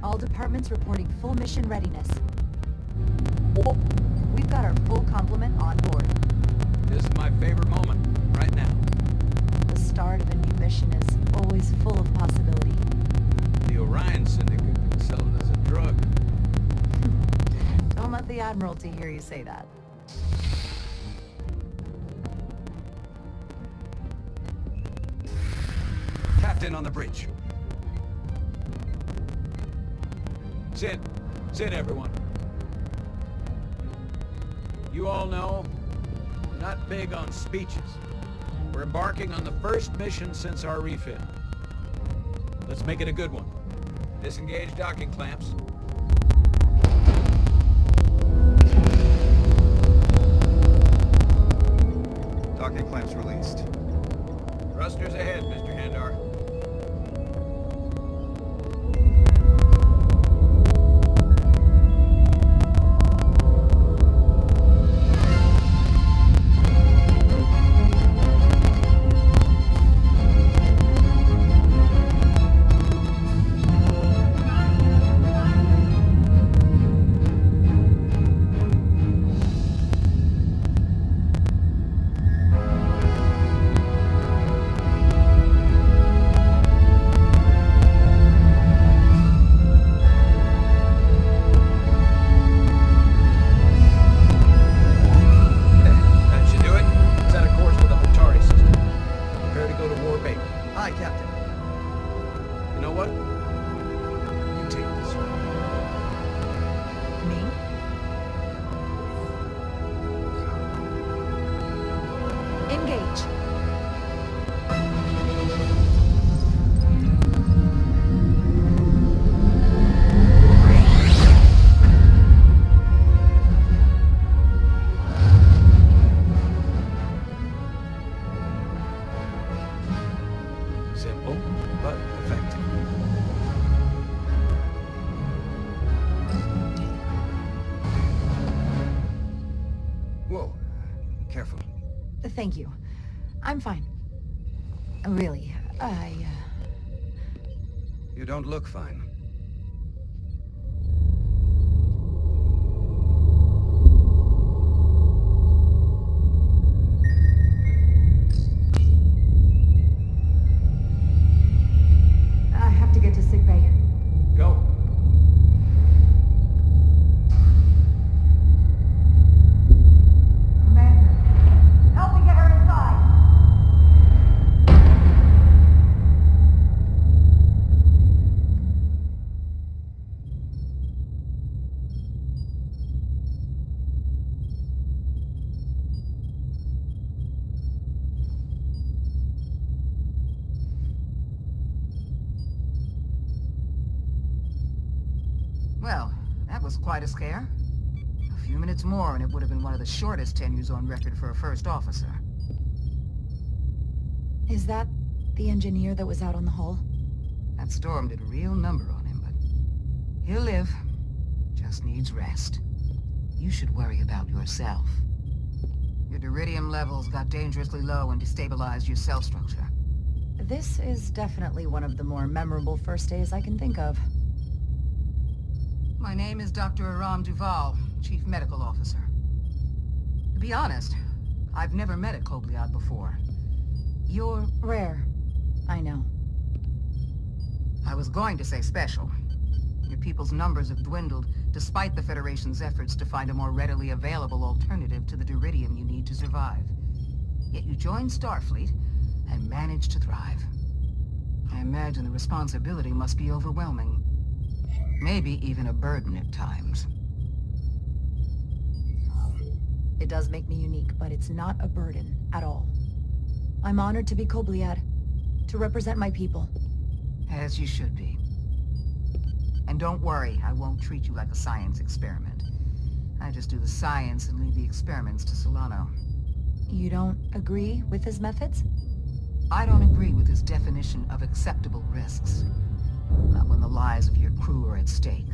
All departments reporting full mission readiness. We've got our full complement on board. This is my favorite moment, right now. The start of a new mission is always full of possibility. The Orion Syndicate can sell it as a drug. Don't let the Admiralty hear you say that. Captain on the bridge. Sit. Sit, everyone. You all know, we're not big on speeches. We're embarking on the first mission since our refit. Let's make it a good one. Disengage docking clamps. Docking clamps released. Thrusters ahead, Mr. Handar. Simple, but effective. Whoa. Careful. Thank you. I'm fine. Really, You don't look fine. I have to get to sickbay. Go. Amanda, help me get her inside. Well, that was quite a scare. A few minutes more and it would have been one of the shortest tenures on record for a first officer. Is that the engineer that was out on the hull? That storm did a real number on him, but he'll live. Just needs rest. You should worry about yourself. Your deridium levels got dangerously low and destabilized your cell structure. This is definitely one of the more memorable first days I can think of. My name is Dr. Aram Duval, Chief Medical Officer. To be honest, I've never met a Kobliad before. You're... Rare. I know. I was going to say special. Your people's numbers have dwindled, despite the Federation's efforts to find a more readily available alternative to the deridium you need to survive. Yet you joined Starfleet and managed to thrive. I imagine the responsibility must be overwhelming. Maybe even a burden at times. It does make me unique, but it's not a burden at all. I'm honored to be Kobliad, to represent my people. As you should be. And don't worry, I won't treat you like a science experiment. I just do the science and leave the experiments to Solano. You don't agree with his methods? I don't agree with his definition of acceptable risks. Not when the lives of your crew are at stake.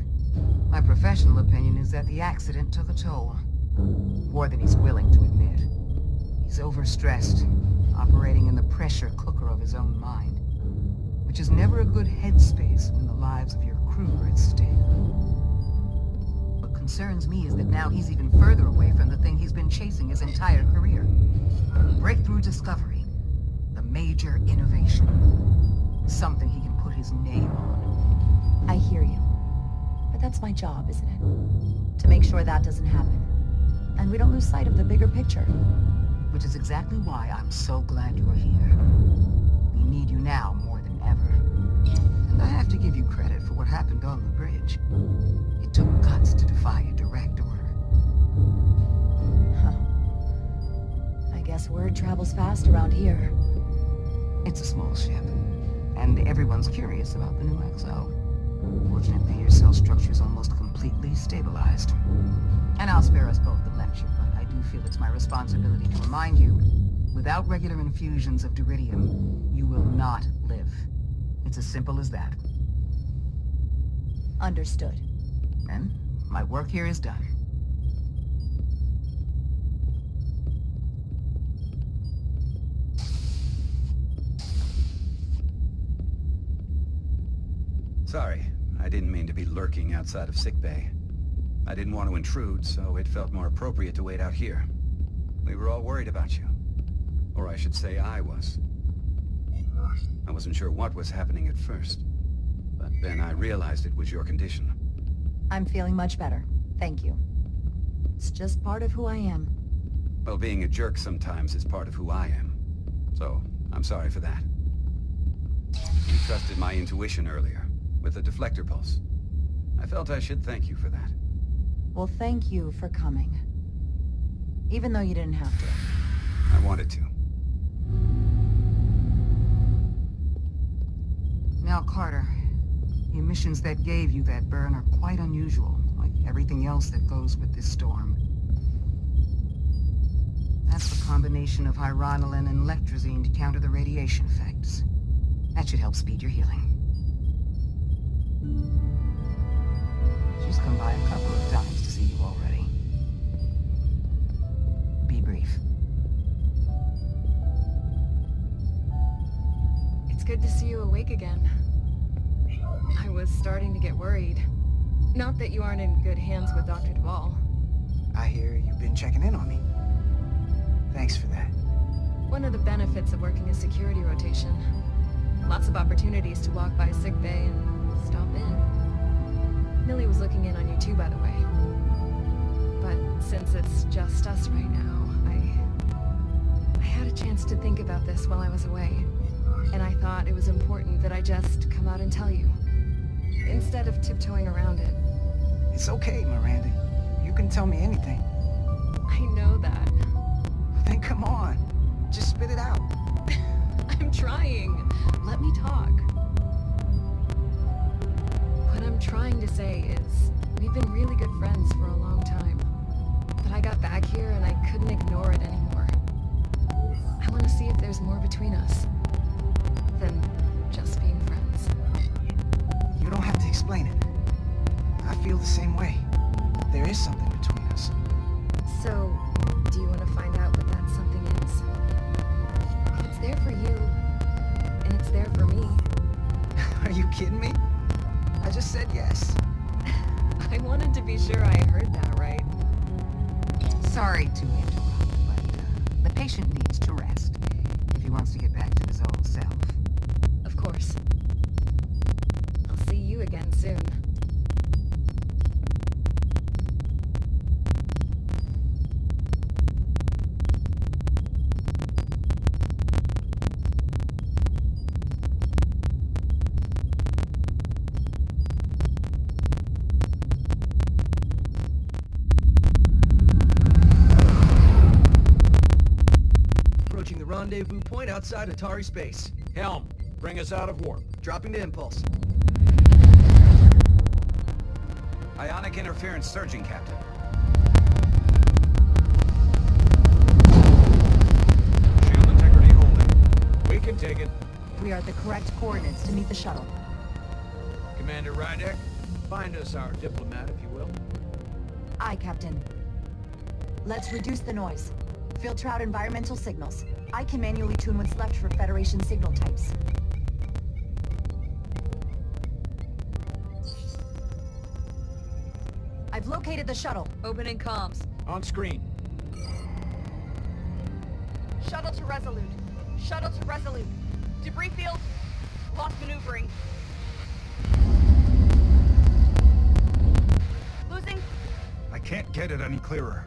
My professional opinion is that the accident took a toll. More than he's willing to admit. He's overstressed, operating in the pressure cooker of his own mind. Which is never a good headspace when the lives of your crew are at stake. concerns me is that now he's even further away from the thing he's been chasing his entire career. Breakthrough discovery. The major innovation. Something he can put his name on. I hear you. But that's my job, isn't it? To make sure that doesn't happen. And we don't lose sight of the bigger picture. Which is exactly why I'm so glad you're here. We need you now more than ever. And I have to give you credit for what happened on the bridge. It took guts to defy a direct order. Huh. I guess word travels fast around here. It's a small ship, and everyone's curious about the new XO. Fortunately, your cell structure is almost completely stabilized. And I'll spare us both the lecture, but I do feel it's my responsibility to remind you, without regular infusions of Duridium, you will not live. It's as simple as that. Understood. And my work here is done. Sorry, I didn't mean to be lurking outside of sickbay. I didn't want to intrude, so it felt more appropriate to wait out here. We were all worried about you. Or I should say I was. I wasn't sure what was happening at first, but then I realized it was your condition. I'm feeling much better. Thank you. It's just part of who I am. Well, being a jerk sometimes is part of who I am. So, I'm sorry for that. You trusted my intuition earlier, with the deflector pulse. I felt I should thank you for that. Well, thank you for coming. Even though you didn't have to. I wanted to. Now, Carter, the emissions that gave you that burn are quite unusual, like everything else that goes with this storm. That's the combination of hyronolin and lectrazine to counter the radiation effects. That should help speed your healing. She's come by a couple of times to see you already. Be brief. It's good to see you awake again. I was starting to get worried. Not that you aren't in good hands with Dr. Duvall. I hear you've been checking in on me. Thanks for that. One of the benefits of working a security rotation. Lots of opportunities to walk by sickbay and stop in. Millie was looking in on you too, by the way. But since it's just us right now, I had a chance to think about this while I was away. And I thought it was important that I just come out and tell you. Instead of tiptoeing around it. It's okay, Miranda. You can tell me anything. I know that. Then come on. Just spit it out. I'm trying. Let me talk. What I'm trying to say is, we've been really good friends for a long time. But I got back here and I couldn't ignore it anymore. I want to see if there's more between us than just being friends. You don't have to explain it. I feel the same way. There is something between us. So, do you want to find out what that something is? It's there for you, and it's there for me. Are you kidding me? I just said yes. I wanted to be sure I heard that right. Sorry to interrupt, but the patient needs to rest if he wants to get back to his old self. Of course. I'll see you again soon. Approaching the rendezvous point outside Atari space. Helm, bring us out of warp. Dropping to impulse. Ionic interference surging, Captain. Shield integrity holding. We can take it. We are at the correct coordinates to meet the shuttle. Commander Rydek, find us our diplomat, if you will. Aye, Captain. Let's reduce the noise. Filter out environmental signals. I can manually tune what's left for Federation signal types. I I've located the shuttle. Opening comms. On screen. Shuttle to Resolute. Shuttle to Resolute. Debris field. Lost maneuvering. Losing. I can't get it any clearer.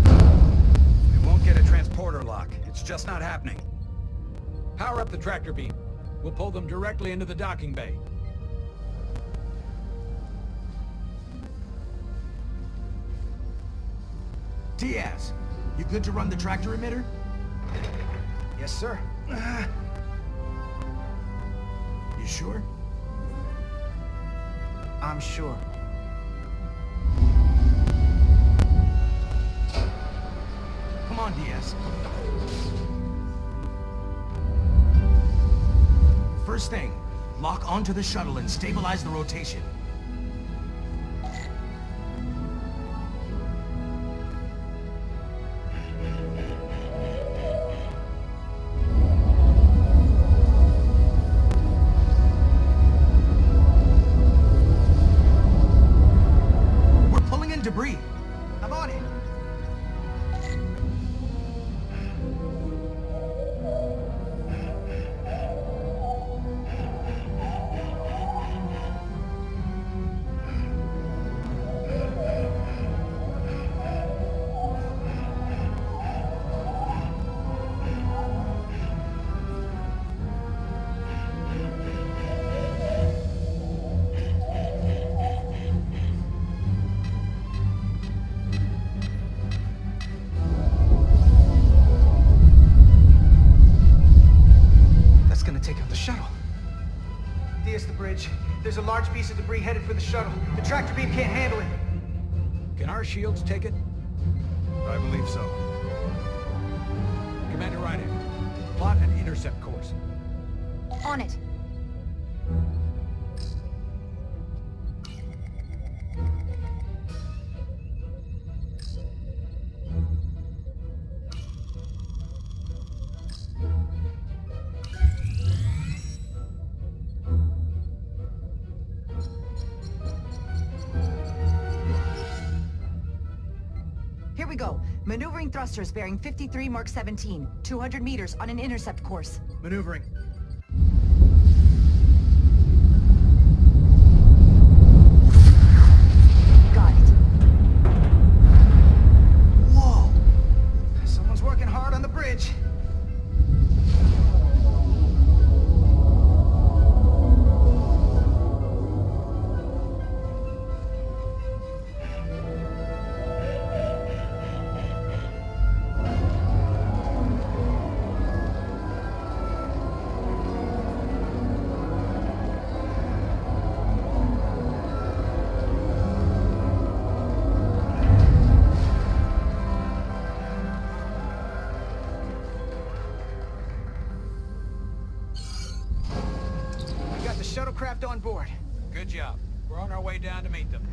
It won't get a transporter lock. It's just not happening. Power up the tractor beam. We'll pull them directly into the docking bay. Diaz, you good to run the tractor emitter? Yes, sir. You sure? I'm sure. Come on, Diaz. First thing, lock onto the shuttle and stabilize the rotation. We're pulling in debris. I'm on it. That's gonna take out the shuttle. Diaz, the bridge. There's a large piece of debris headed for the shuttle. The tractor beam can't handle it. Can our shields take it? I believe so. Commander Radeon, plot an intercept course. On it. Here we go. Maneuvering thrusters bearing 53 Mark 17, 200 meters on an intercept course. Maneuvering. Got it. Whoa! Someone's working hard on the bridge. We got the shuttlecraft on board. Good job. We're on our way down to meet them.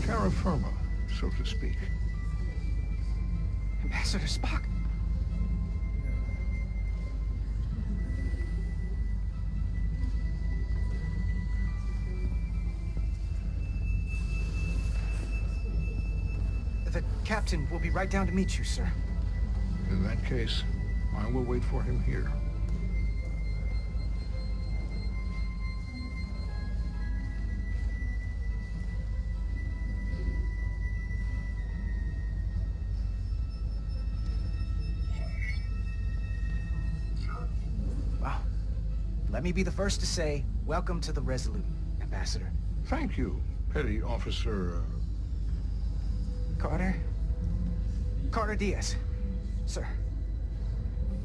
Terra firma, so to speak. Ambassador Spock. The captain will be right down to meet you, sir. In that case, I will wait for him here. Well, let me be the first to say, welcome to the Resolute, Ambassador. Thank you, Petty Officer... Carter Diaz, sir.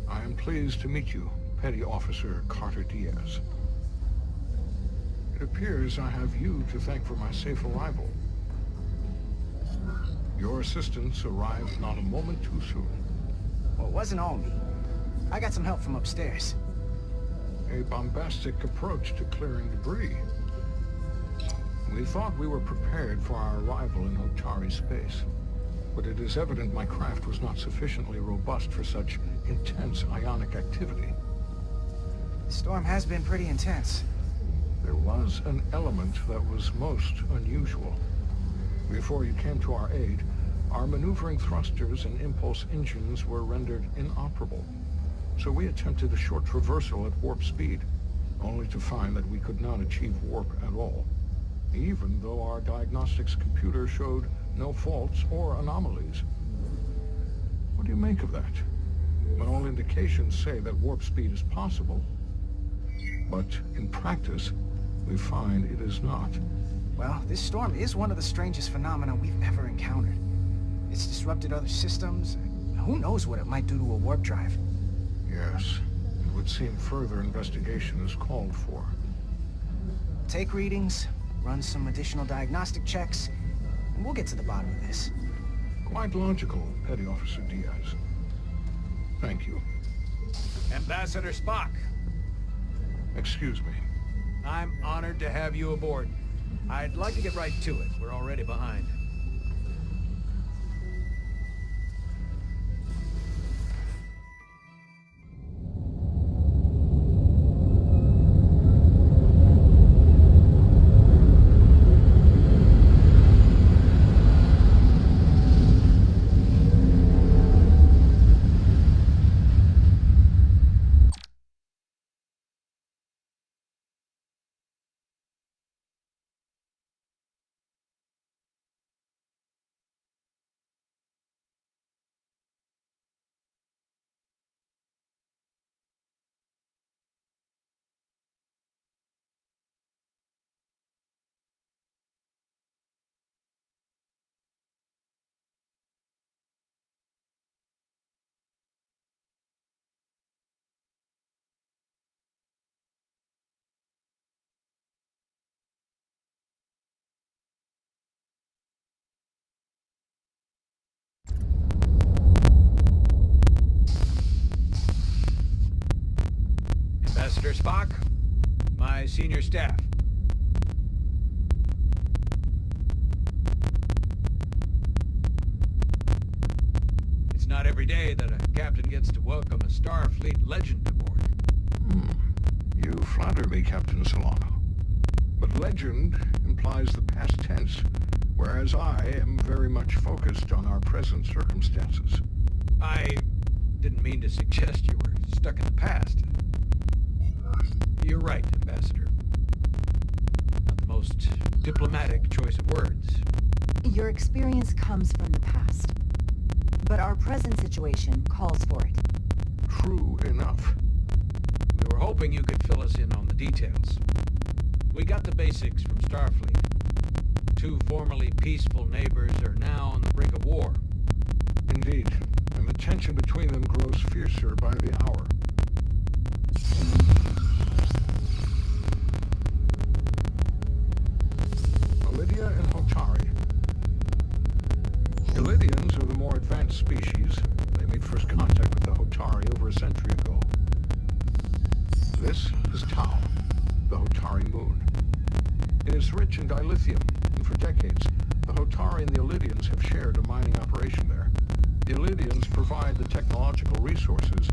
I am pleased to meet you, Petty Officer Carter Diaz. It appears I have you to thank for my safe arrival. Your assistance arrived not a moment too soon. Well, it wasn't all me. I got some help from upstairs. A bombastic approach to clearing debris. We thought we were prepared for our arrival in Otari space. but it is evident my craft was not sufficiently robust for such intense ionic activity. The storm has been pretty intense. There was an element that was most unusual. Before you came to our aid, our maneuvering thrusters and impulse engines were rendered inoperable. So we attempted a short traversal at warp speed, only to find that we could not achieve warp at all, even though our diagnostics computer showed no faults or anomalies. What do you make of that? When all indications say that warp speed is possible, but in practice, we find it is not. Well, this storm is one of the strangest phenomena we've ever encountered. It's disrupted other systems, and who knows what it might do to a warp drive. Yes, it would seem further investigation is called for. Take readings, run some additional diagnostic checks, and we'll get to the bottom of this. Quite logical, Petty Officer Diaz. Thank you. Ambassador Spock, Excuse me. I'm honored to have you aboard. I'd like to get right to it. We're already behind. Ambassador Spock, my senior staff. It's not every day that a captain gets to welcome a Starfleet legend aboard. You flatter me, Captain Solano. But legend implies the past tense, whereas I am very much focused on our present circumstances. I didn't mean to suggest you were stuck in the past. You're right, Ambassador. Not the most diplomatic choice of words. Your experience comes from the past. But our present situation calls for it. True enough. We were hoping you could fill us in on the details. We got the basics from Starfleet. Two formerly peaceful neighbors are now on the brink of war. Indeed, and the tension between them grows fiercer by the hour. Lydia and Hotari. The Lydians are the more advanced species. They made first contact with the Hotari over a century ago. This is Tau, the Hotari moon. It is rich in dilithium, and for decades, the Hotari and the Illydians have shared a mining operation there. The Illydians provide the technological resources,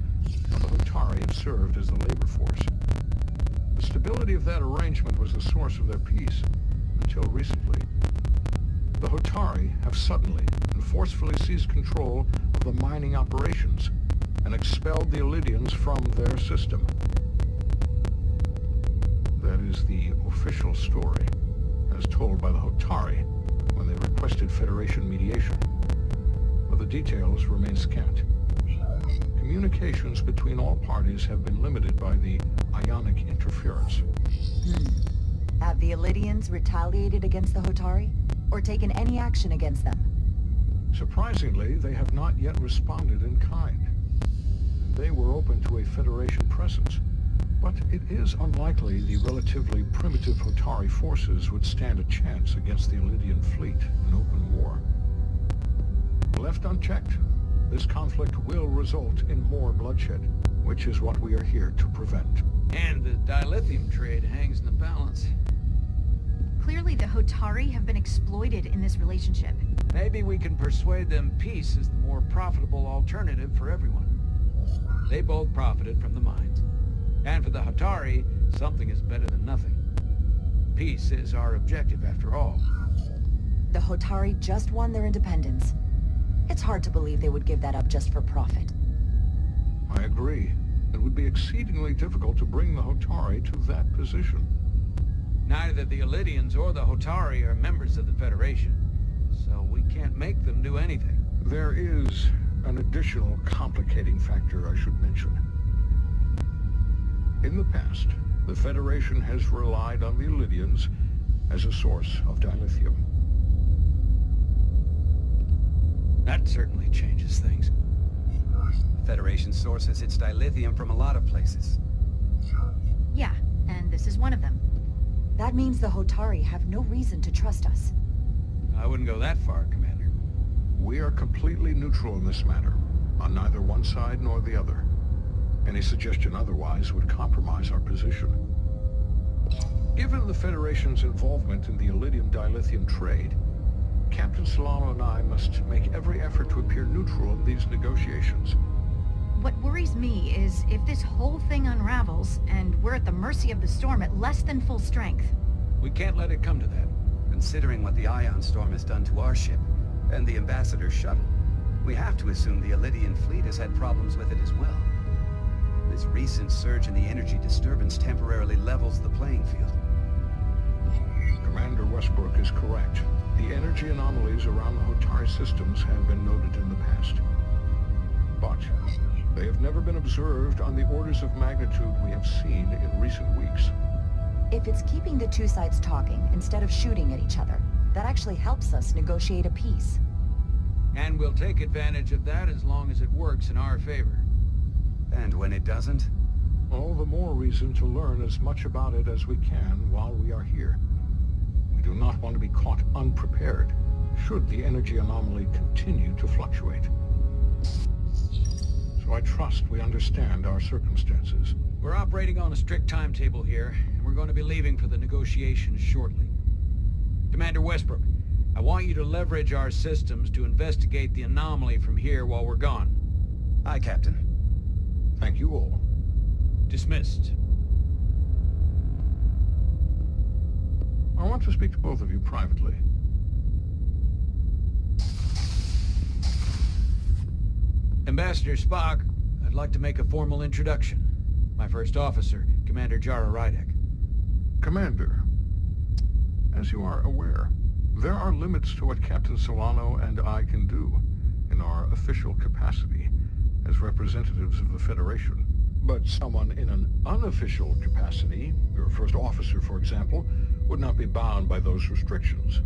while the Hotari have served as the labor force. The stability of that arrangement was the source of their peace, until recently. The Hotari have suddenly and forcefully seized control of the mining operations and expelled the Illydians from their system. That is the official story, as told by the Hotari when they requested Federation mediation. But the details remain scant. Communications between all parties have been limited by the ionic interference. Have the Illydians retaliated against the Hotari? Or taken any action against them? Surprisingly, they have not yet responded in kind. They were open to a Federation presence, but it is unlikely the relatively primitive Hotari forces would stand a chance against the Illydian fleet in open war. Left unchecked, this conflict will result in more bloodshed, which is what we are here to prevent. And the dilithium trade hangs in the balance. Clearly the Hotari have been exploited in this relationship. Maybe we can persuade them peace is the more profitable alternative for everyone. They both profited from the mines. And for the Hatari, something is better than nothing. Peace is our objective, after all. The Hotari just won their independence. It's hard to believe they would give that up just for profit. I agree. It would be exceedingly difficult to bring the Hotari to that position. Neither the Illidians or the Hotari are members of the Federation, so we can't make them do anything. There is an additional complicating factor I should mention. In the past, the Federation has relied on the Illidians as a source of dilithium. That certainly changes things. The Federation sources its dilithium from a lot of places. Yeah, and this is one of them. That means the Hotari have no reason to trust us. I wouldn't go that far, Commander. We are completely neutral in this matter, on neither one side nor the other. Any suggestion otherwise would compromise our position. Given the Federation's involvement in the Illidium dilithium trade, Captain Solano and I must make every effort to appear neutral in these negotiations. What worries me is if this whole thing unravels, and we're at the mercy of the storm at less than full strength. We can't let it come to that. Considering what the Ion Storm has done to our ship, and the Ambassador's shuttle, we have to assume the Illidian fleet has had problems with it as well. This recent surge in the energy disturbance temporarily levels the playing field. Commander Westbrook is correct. The energy anomalies around the Hotari systems have been noted in the past. But they have never been observed on the orders of magnitude we have seen in recent weeks. If it's keeping the two sides talking instead of shooting at each other, that actually helps us negotiate a peace. And we'll take advantage of that as long as it works in our favor. And when it doesn't? All the more reason to learn as much about it as we can while we are here. We do not want to be caught unprepared, should the energy anomaly continue to fluctuate. So I trust we understand our circumstances. We're operating on a strict timetable here, and we're going to be leaving for the negotiations shortly. Commander Westbrook, I want you to leverage our systems to investigate the anomaly from here while we're gone. Aye, Captain. Thank you all. Dismissed. I want to speak to both of you privately. Ambassador Spock, I'd like to make a formal introduction. My first officer, Commander Jara Rydek. Commander, as you are aware, there are limits to what Captain Solano and I can do in our official capacity as representatives of the Federation. But someone in an unofficial capacity, your first officer for example, would not be bound by those restrictions.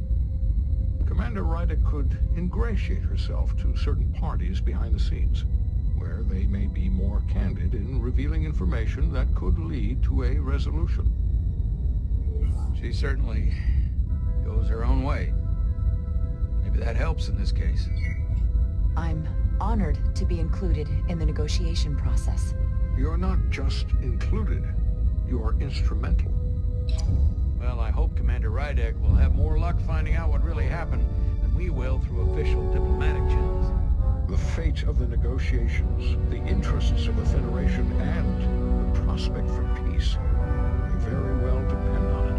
Commander Rydek could ingratiate herself to certain parties behind the scenes, where they may be more candid in revealing information that could lead to a resolution. She certainly goes her own way. Maybe that helps in this case. I'm honored to be included in the negotiation process. You're not just included, you are instrumental. Well, I hope Commander Rydek will have more luck finding out what really happened than we will through official diplomatic channels. The fate of the negotiations, the interests of the Federation, and the prospect for peace may very well depend on it.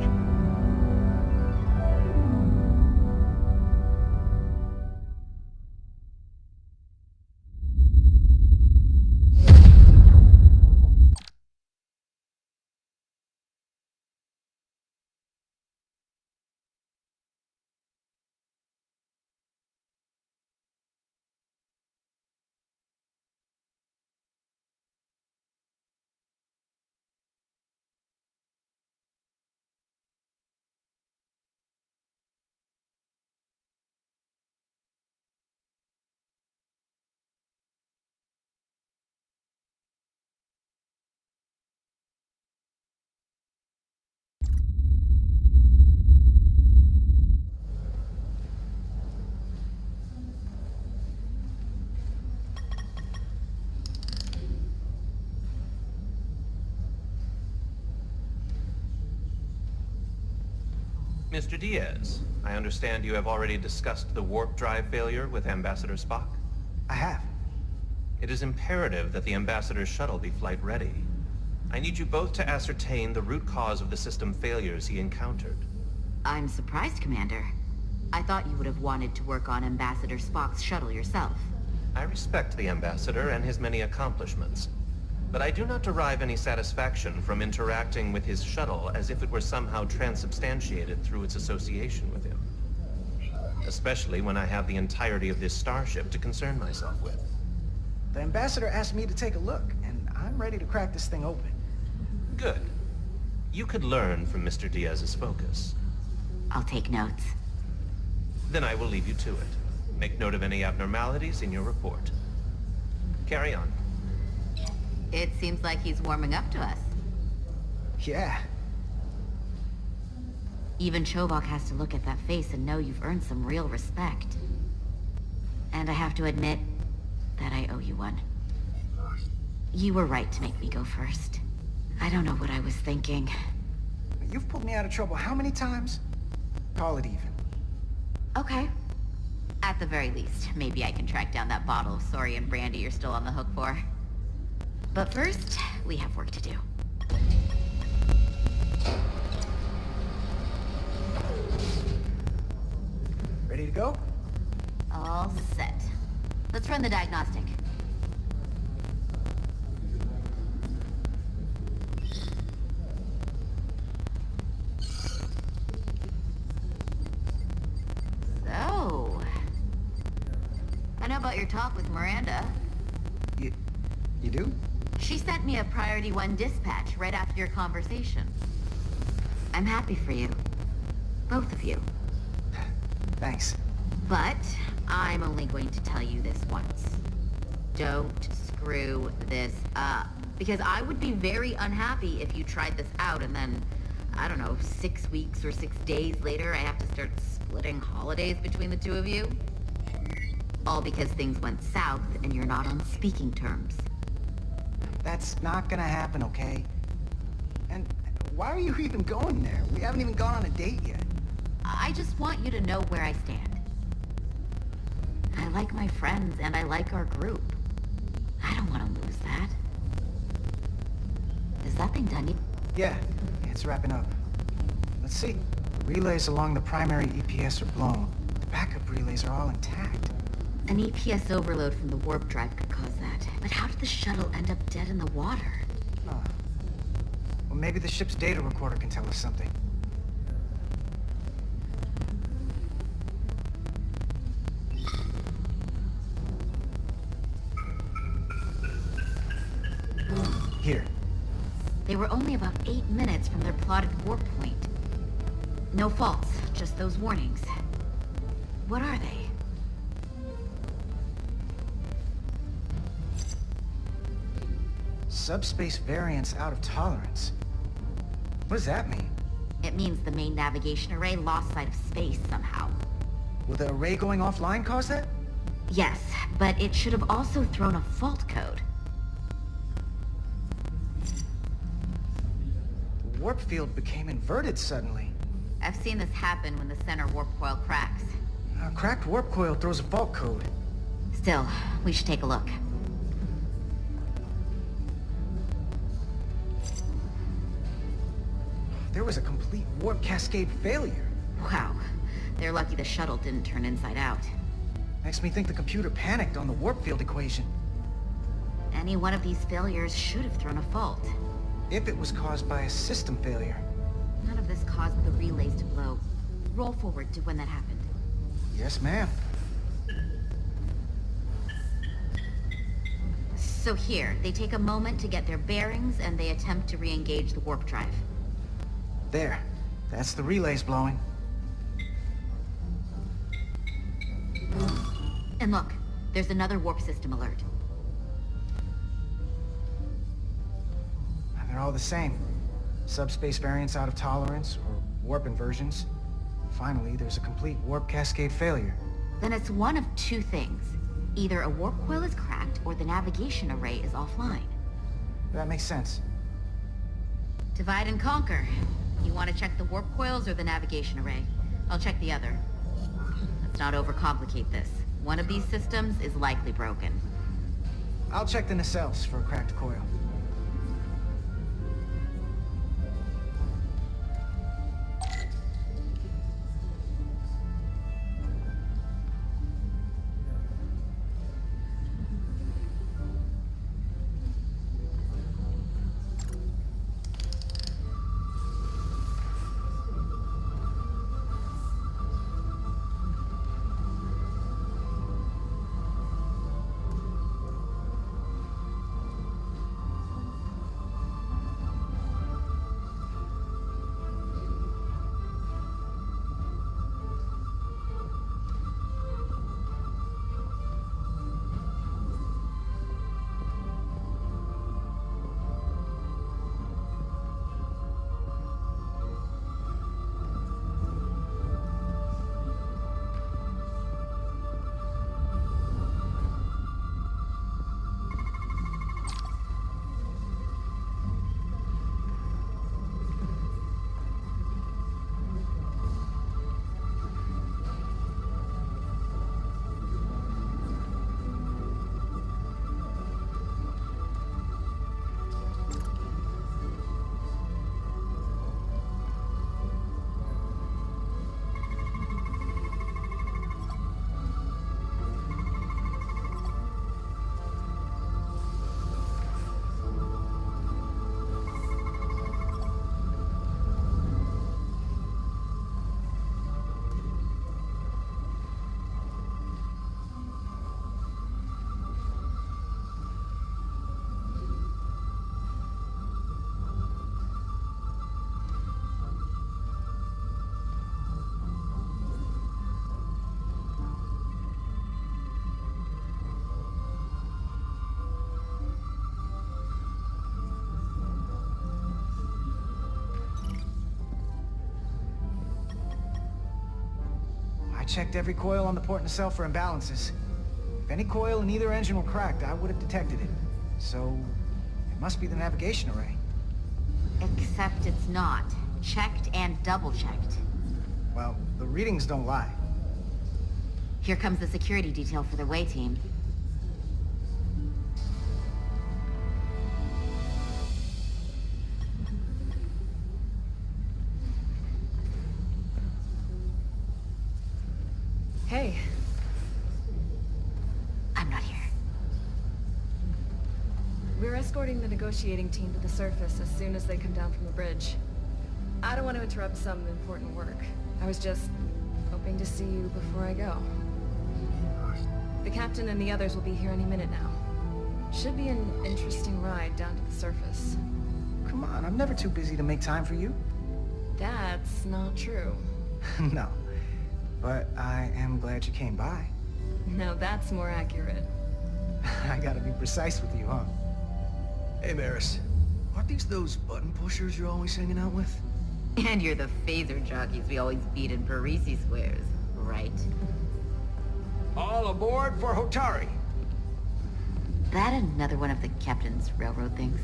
Mr. Diaz, I understand you have already discussed the warp drive failure with Ambassador Spock? I have. It is imperative that the Ambassador's shuttle be flight ready. I need you both to ascertain the root cause of the system failures he encountered. I'm surprised, Commander. I thought you would have wanted to work on Ambassador Spock's shuttle yourself. I respect the Ambassador and his many accomplishments, but I do not derive any satisfaction from interacting with his shuttle as if it were somehow transubstantiated through its association with him. Especially when I have the entirety of this starship to concern myself with. The Ambassador asked me to take a look, and I'm ready to crack this thing open. Good. You could learn from Mr. Diaz's focus. I'll take notes. Then I will leave you to it. Make note of any abnormalities in your report. Carry on. It seems like he's warming up to us. Yeah. Even Chobok has to look at that face and know you've earned some real respect. And I have to admit that I owe you one. You were right to make me go first. I don't know what I was thinking. You've pulled me out of trouble how many times? Call it even. Okay. At the very least, maybe I can track down that bottle of Saurian brandy you're still on the hook for. But first, we have work to do. Ready to go? All set. Let's run the diagnostic. So, I know about your talk with Miranda. You do? She sent me a Priority 1 dispatch right after your conversation. I'm happy for you. Both of you. Thanks. But I'm only going to tell you this once. Don't screw this up. Because I would be very unhappy if you tried this out and then, I don't know, 6 weeks or 6 days later I have to start splitting holidays between the two of you. All because things went south and you're not on speaking terms. That's not gonna happen, okay? And why are you even going there? We haven't even gone on a date yet. I just want you to know where I stand. I like my friends and I like our group. I don't want to lose that. Is that thing done yet? Yeah, it's wrapping up. Let's see. Relays along the primary EPS are blown. The backup relays are all intact. An EPS overload from the warp drive could cause that. But how did the shuttle end up dead in the water? Huh. Well, maybe the ship's data recorder can tell us something. Here. They were only about 8 minutes from their plotted warp point. No faults, just those warnings. What are they? Subspace variance out of tolerance. What does that mean? It means the main navigation array lost sight of space somehow. Will the array going offline cause that? Yes, but it should have also thrown a fault code. The warp field became inverted suddenly. I've seen this happen when the center warp coil cracks. A cracked warp coil throws a fault code. Still, we should take a look. There was a complete warp cascade failure. Wow. They're lucky the shuttle didn't turn inside out. Makes me think the computer panicked on the warp field equation. Any one of these failures should have thrown a fault. If it was caused by a system failure. None of this caused the relays to blow. Roll forward to when that happened. Yes, ma'am. So here, they take a moment to get their bearings and they attempt to re-engage the warp drive. There. That's the relays blowing. And look, there's another warp system alert. And they're all the same. Subspace variance out of tolerance, or warp inversions. Finally, there's a complete warp cascade failure. Then it's one of two things. Either a warp coil is cracked, or the navigation array is offline. That makes sense. Divide and conquer. You want to check the warp coils or the navigation array? I'll check the other. Let's not overcomplicate this. One of these systems is likely broken. I'll check the nacelles for a cracked coil. I checked every coil on the port nacelle for imbalances. If any coil in either engine were cracked, I would have detected it. So, it must be the navigation array. Except it's not. Checked and double-checked. Well, the readings don't lie. Here comes the security detail for the way team. Hey. I'm not here. We're escorting the negotiating team to the surface as soon as they come down from the bridge. I don't want to interrupt some important work. I was just hoping to see you before I go. The captain and the others will be here any minute now. Should be an interesting ride down to the surface. Come on, I'm never too busy to make time for you. That's not true. No. But I am glad you came by. No, that's more accurate. I gotta be precise with you, huh? Hey, Maris. Aren't these those button pushers you're always hanging out with? And you're the phaser jockeys we always beat in Parisi squares, right? All aboard for Hotari. That another one of the captain's railroad things?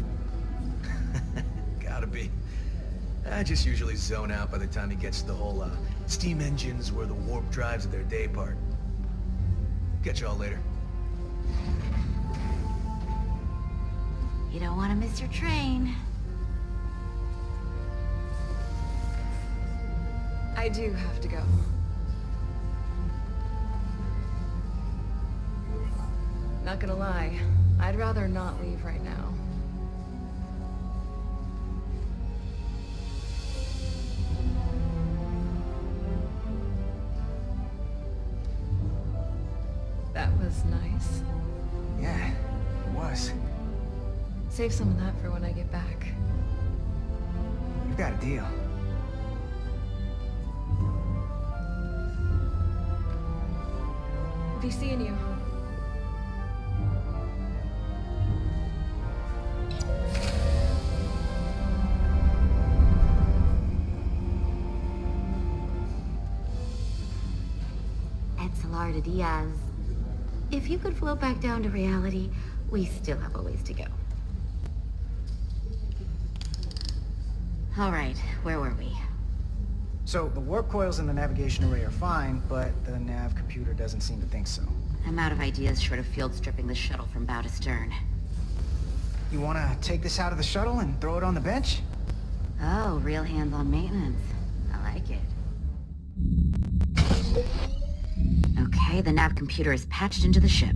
Gotta be. I just usually zone out by the time he gets to the whole, steam engines were the warp drives of their day part. Catch y'all later. You don't want to miss your train. I do have to go. Not gonna lie, I'd rather not leave right now. That was nice. Yeah, it was. Save some of that for when I get back. You've got a deal. Be seeing you. Etzelarda Diaz. If you could float back down to reality, we still have a ways to go. All right, where were we? So, the warp coils in the navigation array are fine, but the nav computer doesn't seem to think so. I'm out of ideas short of field stripping the shuttle from bow to stern. You wanna take this out of the shuttle and throw it on the bench? Oh, real hands-on maintenance. I like it. Okay, the nav computer is patched into the ship.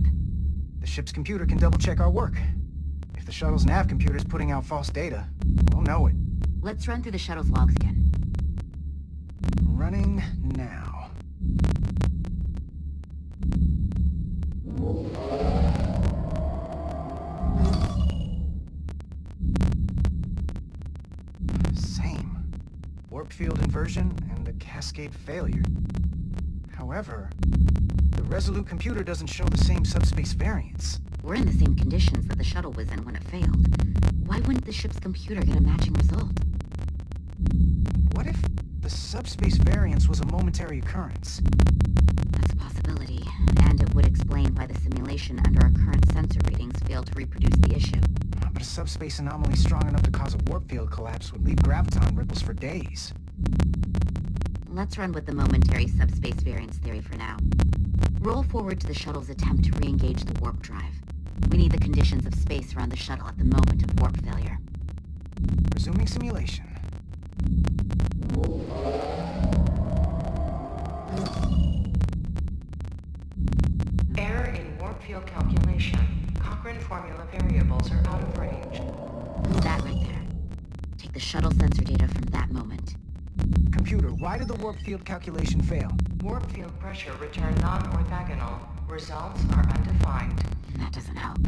The ship's computer can double-check our work. If the shuttle's nav computer is putting out false data, we'll know it. Let's run through the shuttle's logs again. Running now. Same. Warp field inversion and a cascade failure. However, the Resolute computer doesn't show the same subspace variance. We're in the same conditions that the shuttle was in when it failed. Why wouldn't the ship's computer get a matching result? What if the subspace variance was a momentary occurrence? That's a possibility, and it would explain why the simulation under our current sensor readings failed to reproduce the issue. But a subspace anomaly strong enough to cause a warp field collapse would leave graviton ripples for days. Let's run with the momentary subspace variance theory for now. Roll forward to the shuttle's attempt to re-engage the warp drive. We need the conditions of space around the shuttle at the moment of warp failure. Resuming simulation. Error in warp field calculation. Cochrane formula variables are out of range. That right there. Take the shuttle sensor data from that moment. Computer, why did the warp field calculation fail? Warp field pressure returned non-orthogonal. Results are undefined. That doesn't help.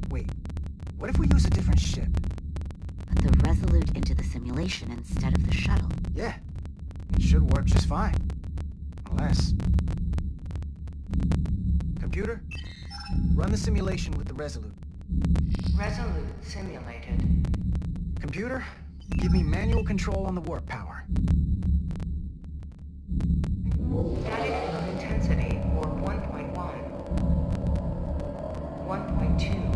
Wait, what if we use a different ship? Put the Resolute into the simulation instead of the shuttle. Yeah, it should work just fine. Unless... Computer, run the simulation with the Resolute. Resolute simulated. Computer, give me manual control on the warp power. Static field intensity, warp 1.1. 1.2.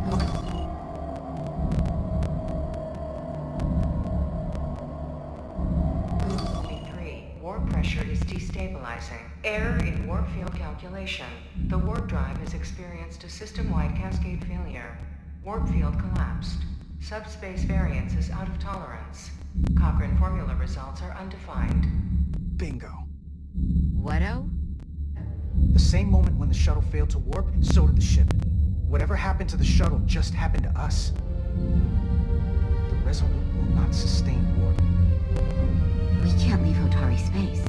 1.3. Warp pressure is destabilizing. Error in warp field calculation. The warp drive has experienced a system-wide cascade failure. Warp field collapsed. Subspace variance is out of tolerance. Cochrane formula results are undefined. Bingo. What-o? The same moment when the shuttle failed to warp, so did the ship. Whatever happened to the shuttle just happened to us. The Resolute will not sustain warp. We can't leave Hotari space.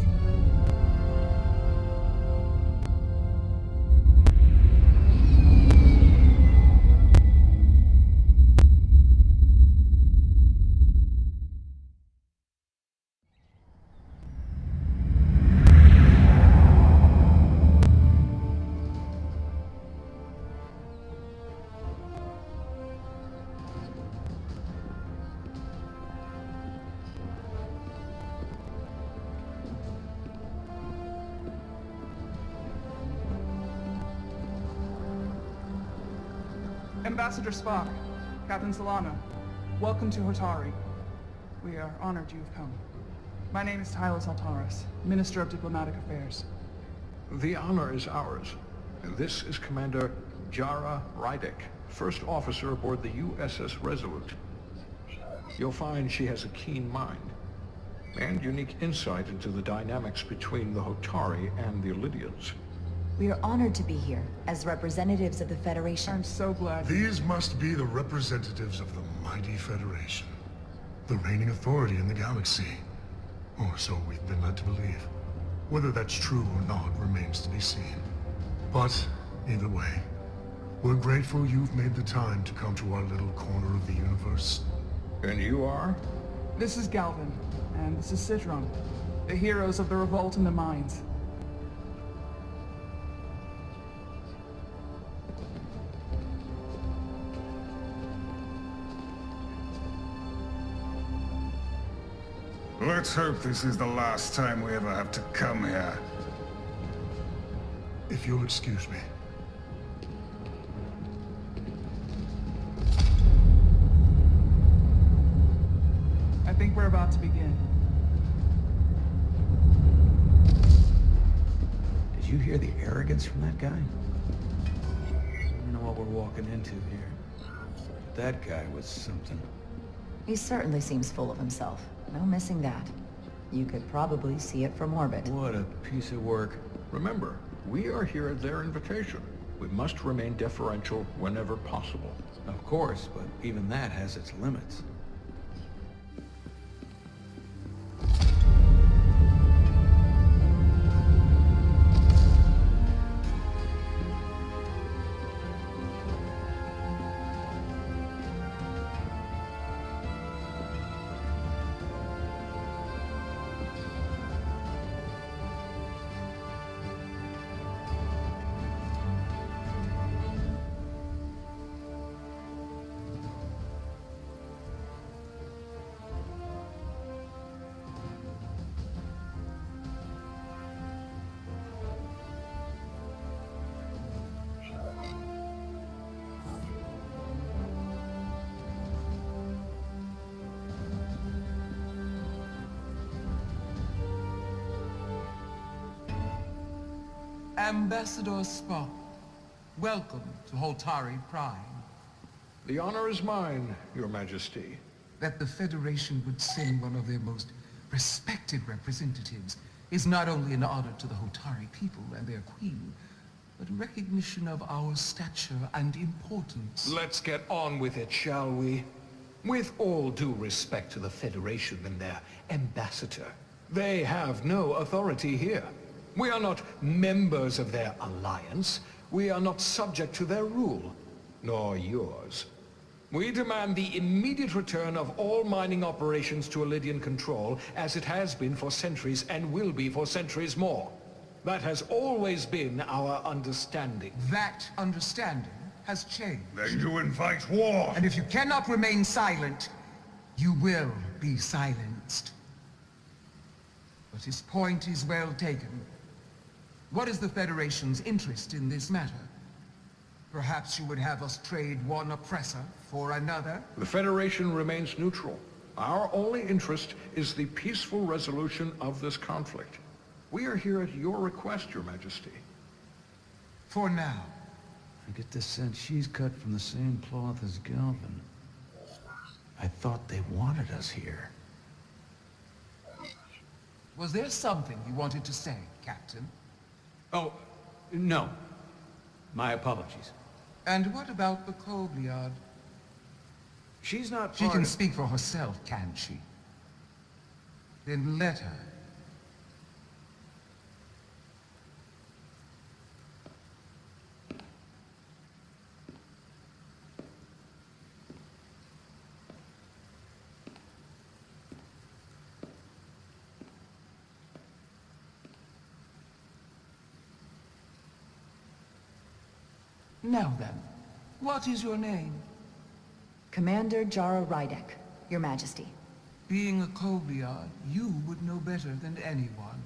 Ambassador Spock, Captain Solano, welcome to Hotari. We are honored you've come. My name is Tylos Altaris, Minister of Diplomatic Affairs. The honor is ours. This is Commander Jara Rydick, first officer aboard the USS Resolute. You'll find she has a keen mind and unique insight into the dynamics between the Hotari and the Illydians. We are honored to be here as representatives of the Federation. I'm so glad. These must be the representatives of the mighty Federation, the reigning authority in the galaxy. Or so we've been led to believe. Whether that's true or not remains to be seen. But, either way, we're grateful you've made the time to come to our little corner of the universe. And you are? This is Galvin, and this is Citron, the heroes of the revolt in the mines. Let's hope this is the last time we ever have to come here. If you'll excuse me. think we're about to begin. Did you hear the arrogance from that guy? I don't know what we're walking into here. But that guy was something. He certainly seems full of himself. No missing that. You could probably see it from orbit. What a piece of work. Remember, we are here at their invitation. We must remain deferential whenever possible. Of course, but even that has its limits. Ambassador Spock, welcome to Holtari Prime. The honor is mine, Your Majesty. That the Federation would send one of their most respected representatives is not only an honor to the Holtari people and their queen, but a recognition of our stature and importance. Let's get on with it, shall we? With all due respect to the Federation and their ambassador, they have no authority here. We are not members of their alliance. We are not subject to their rule, nor yours. We demand the immediate return of all mining operations to Elydian control, as it has been for centuries and will be for centuries more. That has always been our understanding. That understanding has changed. Then you invite war! And if you cannot remain silent, you will be silenced. But his point is well taken. What is the Federation's interest in this matter? Perhaps you would have us trade one oppressor for another? The Federation remains neutral. Our only interest is the peaceful resolution of this conflict. We are here at your request, Your Majesty. For now. I get the sense she's cut from the same cloth as Galvin. I thought they wanted us here. Was there something you wanted to say, Captain? Oh, no. My apologies. And what about the Kobliad? She's not part She can of... speak for herself, can't she? Then let her. Now then, what is your name? Commander Jara Rydek, Your Majesty. Being a Kobliad, you would know better than anyone.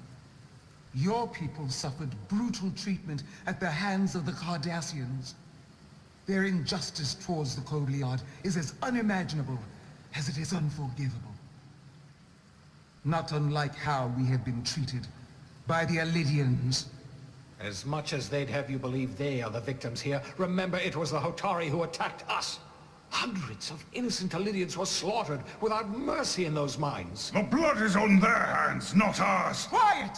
Your people suffered brutal treatment at the hands of the Cardassians. Their injustice towards the Kobliad is as unimaginable as it is unforgivable. Not unlike how we have been treated by the Elydians. As much as they'd have you believe they are the victims here, remember it was the Hotari who attacked us. Hundreds of innocent Elydians were slaughtered without mercy in those mines. The blood is on their hands, not ours! Quiet!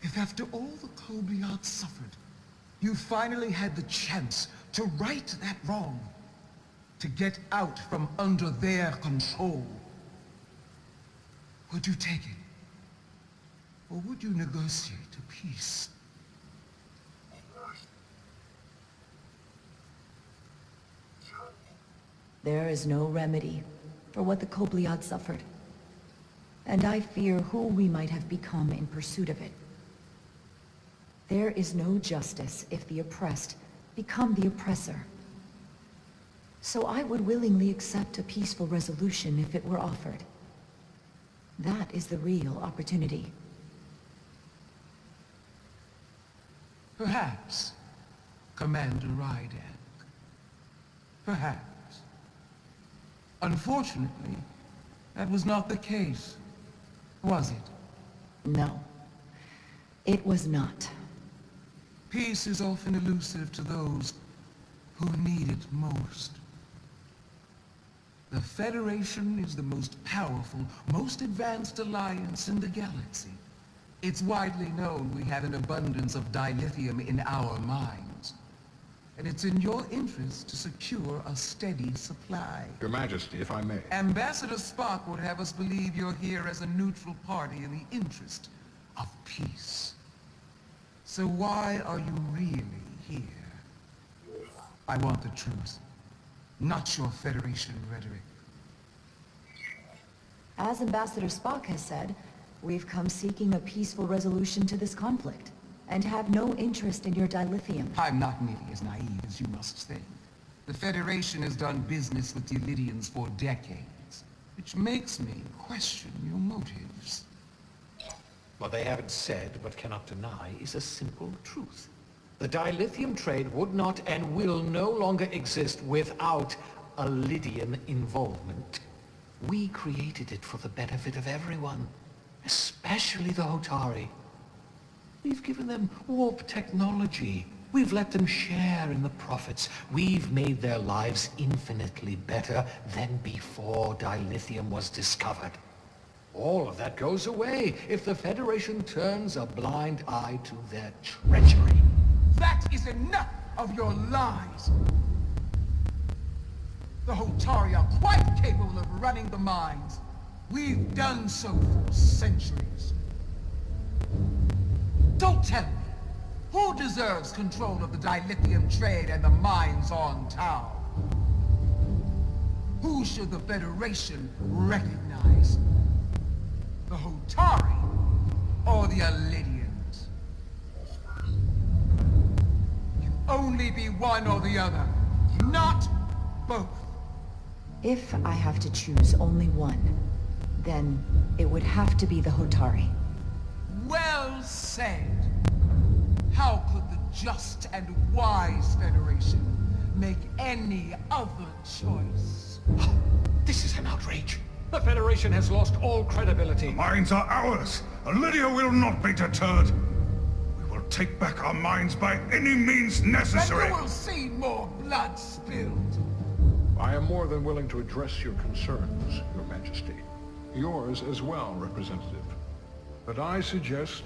If after all the Kobliad suffered, you finally had the chance to right that wrong, to get out from under their control, would you take it? Or would you negotiate a peace? There is no remedy for what the Kobliad suffered. And I fear who we might have become in pursuit of it. There is no justice if the oppressed become the oppressor. So I would willingly accept a peaceful resolution if it were offered. That is the real opportunity. Perhaps, Commander Rydek. Perhaps. Unfortunately, that was not the case, was it? No, it was not. Peace is often elusive to those who need it most. The Federation is the most powerful, most advanced alliance in the galaxy. It's widely known we have an abundance of dilithium in our mines. And it's in your interest to secure a steady supply. Your Majesty, if I may. Ambassador Spock would have us believe you're here as a neutral party in the interest of peace. So why are you really here? I want the truth, not your Federation rhetoric. As Ambassador Spock has said, we've come seeking a peaceful resolution to this conflict, and have no interest in your dilithium. I'm not nearly as naive as you must think. The Federation has done business with the Illyrians for decades, which makes me question your motives. What they haven't said, but cannot deny, is a simple truth. The dilithium trade would not and will no longer exist without Illyrian involvement. We created it for the benefit of everyone, especially the Hotari. We've given them warp technology. We've let them share in the profits. We've made their lives infinitely better than before dilithium was discovered. All of that goes away if the Federation turns a blind eye to their treachery. That is enough of your lies! The Hotari are quite capable of running the mines. We've done so for centuries. Don't tell me, who deserves control of the dilithium trade and the mines on Tau? Who should the Federation recognize? The Hotari or the Illyrians? It can only be one or the other, not both. If I have to choose only one, then it would have to be the Hotari. Well said. How could the just and wise Federation make any other choice? This is an outrage. The Federation has lost all credibility. The mines are ours. Lydia will not be deterred. We will take back our mines by any means necessary. And you will see more blood spilled. I am more than willing to address your concerns, Your Majesty. Yours as well, Representative. But I suggest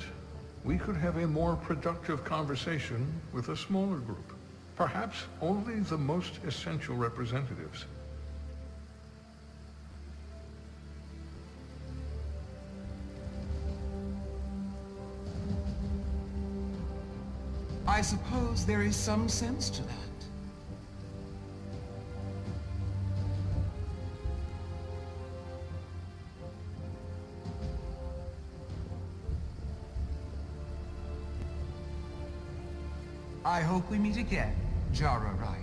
we could have a more productive conversation with a smaller group. Perhaps only the most essential representatives. I suppose there is some sense to that. I hope we meet again, Jara Ryder.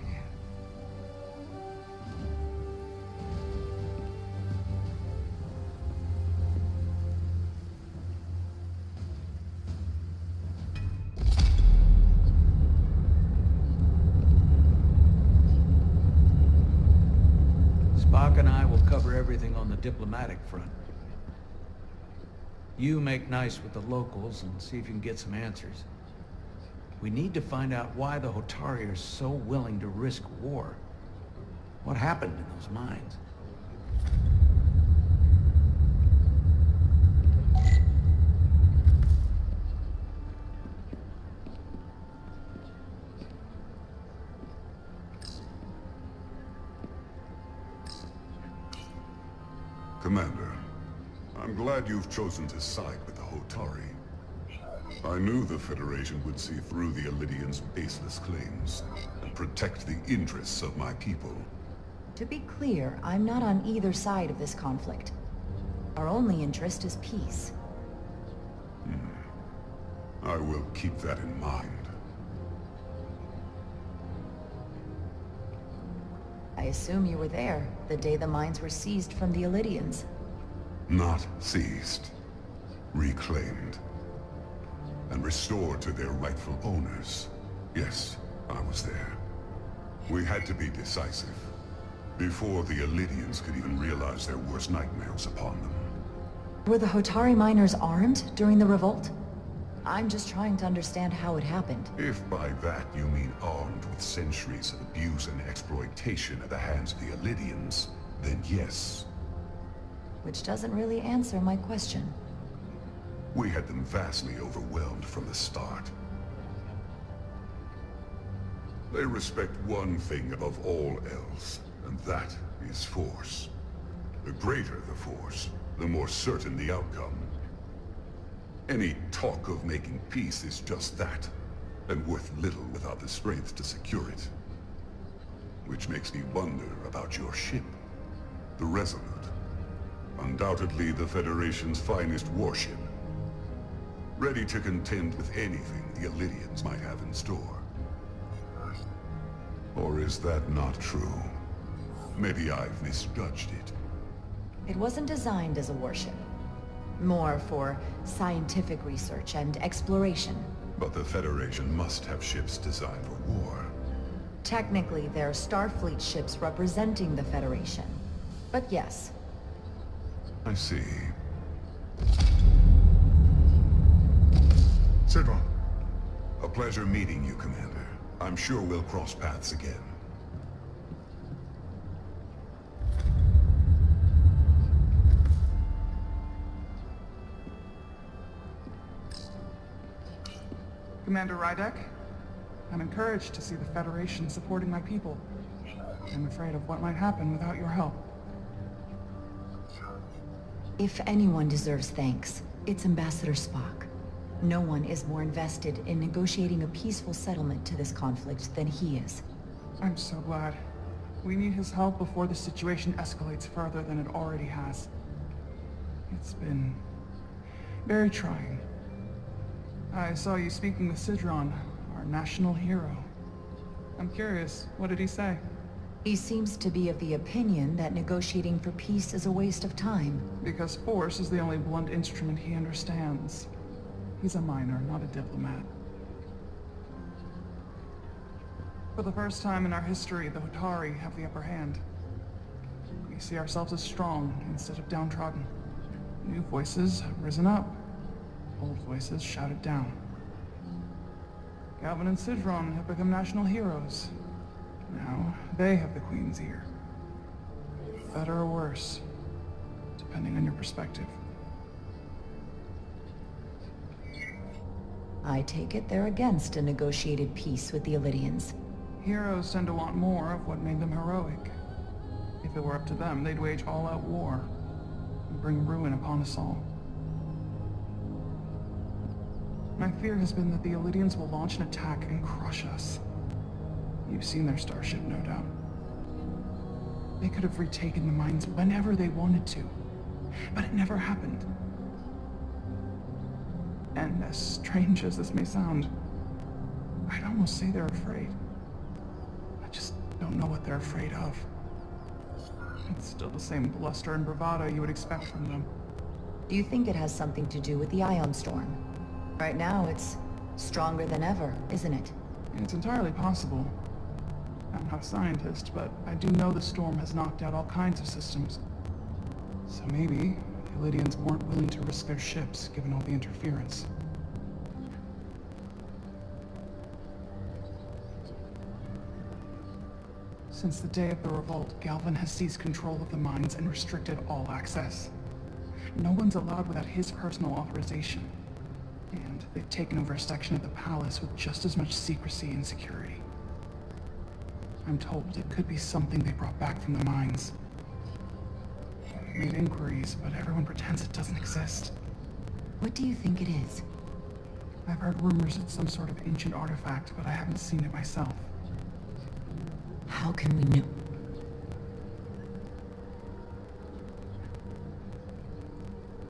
Spock and I will cover everything on the diplomatic front. You make nice with the locals and see if you can get some answers. We need to find out why the Hotari are so willing to risk war. What happened in those mines? Commander, I'm glad you've chosen to side with the Hotari. I knew the Federation would see through the Illyrians' baseless claims and protect the interests of my people. To be clear, I'm not on either side of this conflict. Our only interest is peace. I will keep that in mind. I assume you were there, the day the mines were seized from the Illyrians. Not seized. Reclaimed. And restored to their rightful owners. Yes, I was there. We had to be decisive. Before the Illidians could even realize their worst nightmares upon them. Were the Hotari miners armed during the revolt? I'm just trying to understand how it happened. If by that you mean armed with centuries of abuse and exploitation at the hands of the Illidians, then yes. Which doesn't really answer my question. We had them vastly overwhelmed from the start. They respect one thing above all else, and that is force. The greater the force, the more certain the outcome. Any talk of making peace is just that, and worth little without the strength to secure it. Which makes me wonder about your ship, the Resolute. Undoubtedly the Federation's finest warship. Ready to contend with anything the Illidians might have in store. Or is that not true? Maybe I've misjudged it. It wasn't designed as a warship. More for scientific research and exploration. But the Federation must have ships designed for war. Technically, they're Starfleet ships representing the Federation. But yes. I see. Sidron. A pleasure meeting you, Commander. I'm sure we'll cross paths again. Commander Rydek, I'm encouraged to see the Federation supporting my people. I'm afraid of what might happen without your help. If anyone deserves thanks, it's Ambassador Spock. No one is more invested in negotiating a peaceful settlement to this conflict than he is. I'm so glad. We need his help before the situation escalates further than it already has. It's been very trying. I saw you speaking with Sidron, our national hero. I'm curious, what did he say? He seems to be of the opinion that negotiating for peace is a waste of time. Because force is the only blunt instrument he understands. He's a miner, not a diplomat. For the first time in our history, the Hotari have the upper hand. We see ourselves as strong instead of downtrodden. New voices have risen up. Old voices shouted down. Galvin and Sidron have become national heroes. Now, they have the Queen's ear. Better or worse, depending on your perspective. I take it they're against a negotiated peace with the Illidians. Heroes tend to want more of what made them heroic. If it were up to them, they'd wage all-out war and bring ruin upon us all. My fear has been that the Illidians will launch an attack and crush us. You've seen their starship, no doubt. They could have retaken the mines whenever they wanted to, but it never happened. And as strange as this may sound, I'd almost say they're afraid. I just don't know what they're afraid of. It's still the same bluster and bravado you would expect from them. Do you think it has something to do with the ion storm? Right now, it's stronger than ever, isn't it? It's entirely possible. I'm not a scientist, but I do know the storm has knocked out all kinds of systems. So maybe the Illidians weren't willing to risk their ships, given all the interference. Since the day of the revolt, Galvin has seized control of the mines and restricted all access. No one's allowed without his personal authorization. And they've taken over a section of the palace with just as much secrecy and security. I'm told it could be something they brought back from the mines. I've made inquiries, but everyone pretends it doesn't exist. What do you think it is? I've heard rumors it's some sort of ancient artifact, but I haven't seen it myself. How can we know?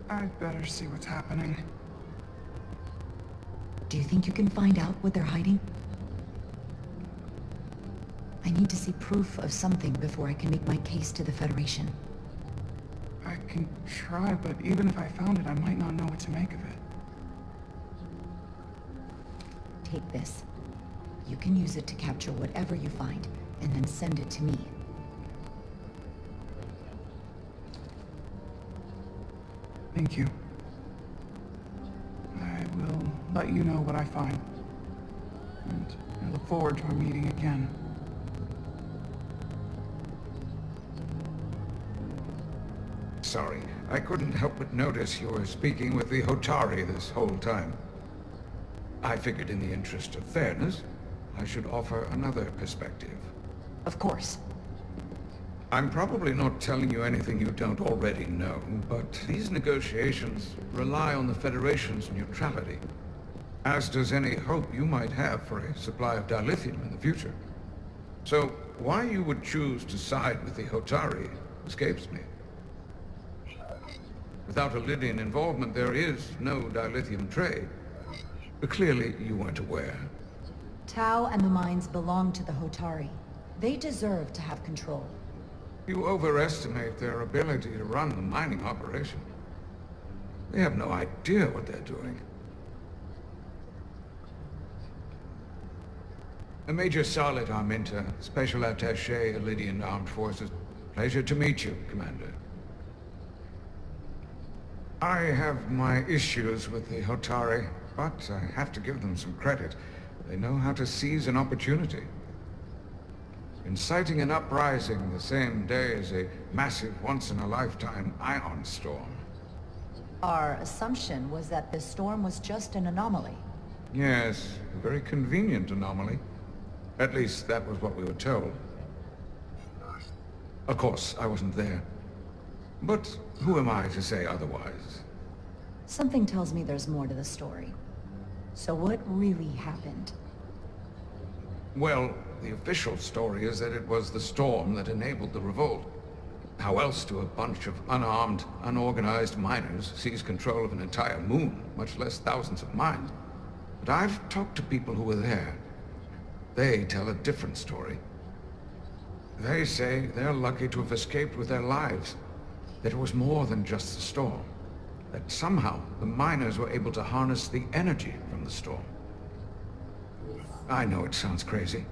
I'd better see what's happening. Do you think you can find out what they're hiding? I need to see proof of something before I can make my case to the Federation. I can try, but even if I found it, I might not know what to make of it. Take this. You can use it to capture whatever you find, and then send it to me. Thank you. I will let you know what I find. And I look forward to our meeting again. Sorry, I couldn't help but notice you were speaking with the Hotari this whole time. I figured in the interest of fairness, I should offer another perspective. Of course. I'm probably not telling you anything you don't already know, but these negotiations rely on the Federation's neutrality, as does any hope you might have for a supply of dilithium in the future. So, why you would choose to side with the Hotari escapes me. Without Lydian involvement, there is no dilithium trade. But clearly, you weren't aware. Tau and the mines belong to the Hotari. They deserve to have control. You overestimate their ability to run the mining operation. They have no idea what they're doing. Major Salit Arminta, Special Attaché, Lydian Armed Forces. Pleasure to meet you, Commander. I have my issues with the Hotari, but I have to give them some credit. They know how to seize an opportunity. Inciting an uprising the same day as a massive once-in-a-lifetime ion storm. Our assumption was that this storm was just an anomaly. Yes, a very convenient anomaly. At least that was what we were told. Of course, I wasn't there. But who am I to say otherwise? Something tells me there's more to the story. So what really happened? Well, the official story is that it was the storm that enabled the revolt. How else do a bunch of unarmed, unorganized miners seize control of an entire moon, much less thousands of mines? But I've talked to people who were there. They tell a different story. They say they're lucky to have escaped with their lives. That it was more than just the storm. That somehow the miners were able to harness the energy from the storm. I know it sounds crazy.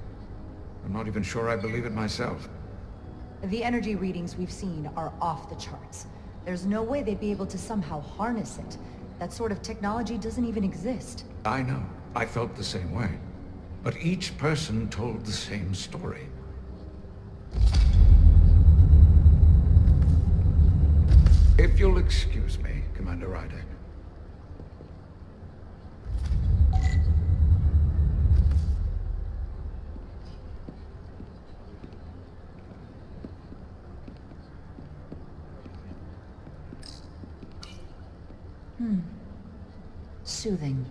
I'm not even sure I believe it myself. The energy readings we've seen are off the charts. There's no way they'd be able to somehow harness it. That sort of technology doesn't even exist. I know. I felt the same way. But each person told the same story. If you'll excuse me, Commander Ryder. Soothing.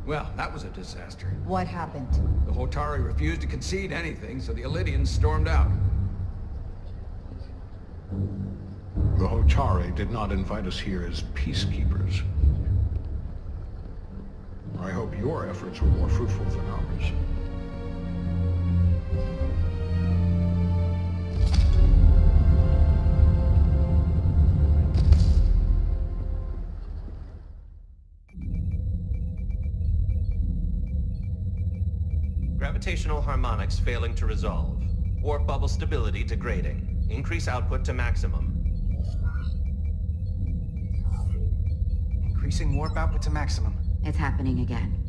Well, that was a disaster. What happened? The Hotari refused to concede anything, so the Illydians stormed out. The Hotari did not invite us here as peacekeepers. I hope your efforts were more fruitful than ours. Gravitational harmonics failing to resolve. Warp bubble stability degrading. Increase output to maximum. Increasing warp output to maximum. It's happening again.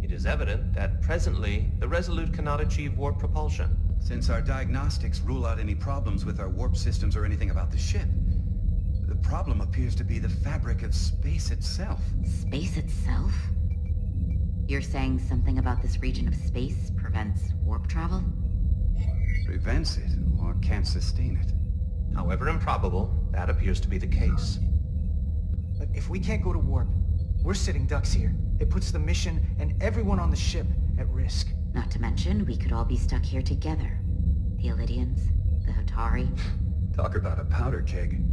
It is evident that presently, the Resolute cannot achieve warp propulsion. Since our diagnostics rule out any problems with our warp systems or anything about the ship, the problem appears to be the fabric of space itself. Space itself? You're saying something about this region of space prevents warp travel? Prevents it, or can't sustain it. However improbable, that appears to be the case. But if we can't go to warp, we're sitting ducks here. It puts the mission and everyone on the ship at risk. Not to mention, we could all be stuck here together. The Illydians, the Hotari. Talk about a powder keg.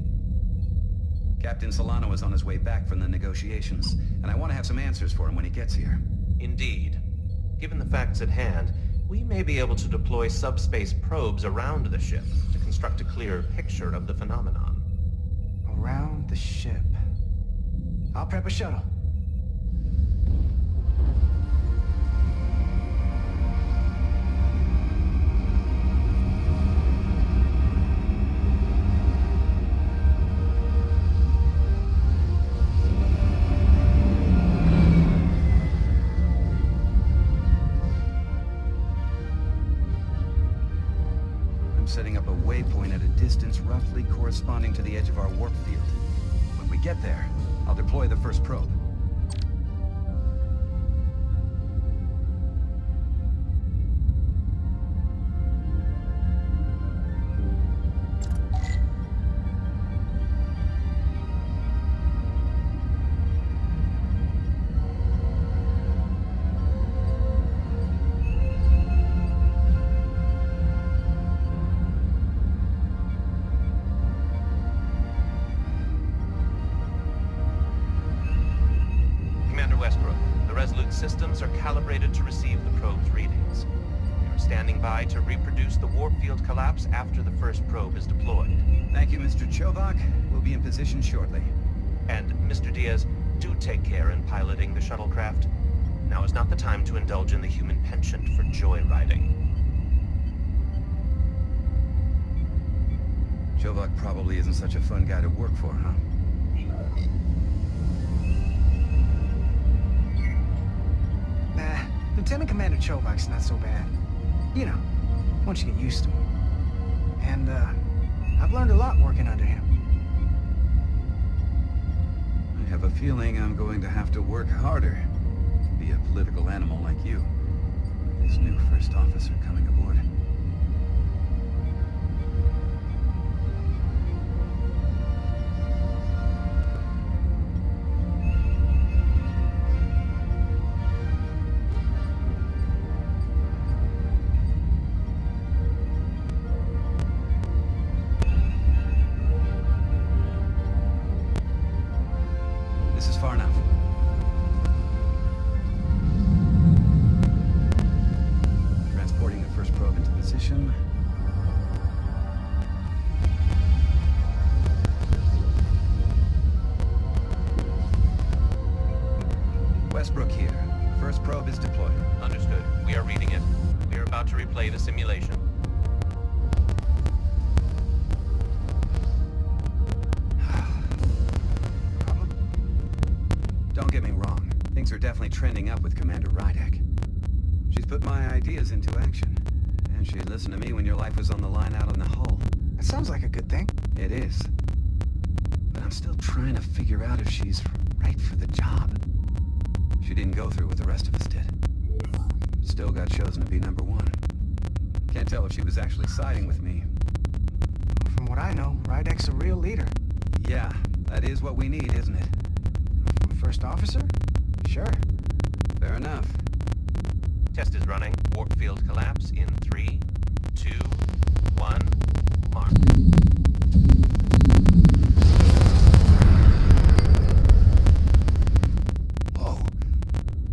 Captain Solano is on his way back from the negotiations, and I want to have some answers for him when he gets here. Indeed. Given the facts at hand, we may be able to deploy subspace probes around the ship to construct a clearer picture of the phenomenon. around the ship. I'll prep a shuttle. Setting up a waypoint at a distance roughly corresponding to the edge of our warp field. When we get there, I'll deploy the first probe. Systems are calibrated to receive the probe's readings. We are standing by to reproduce the warp field collapse after the first probe is deployed. Thank you, Mr. Chovak. We'll be in position shortly. And, Mr. Diaz, do take care in piloting the shuttlecraft. Now is not the time to indulge in the human penchant for joyriding. Chovak probably isn't such a fun guy to work for, huh? Nah, Lieutenant Commander Chovak's not so bad. You know, once you get used to him. And, I've learned a lot working under him. I have a feeling I'm going to have to work harder to be a political animal like you. This new first officer coming aboard. Trending up with Commander Rydek. She's put my ideas into action. And she listened to me when your life was on the line out in the hull. That sounds like a good thing. It is. But I'm still trying to figure out if she's right for the job. She didn't go through what the rest of us did. Still got chosen to be number one. Can't tell if she was actually siding with me. From what I know, Rydek's a real leader. Yeah, that is what we need, isn't it? From a first officer? Sure. Fair enough. Test is running. Warp field collapse in 3, 2, 1, mark. Whoa.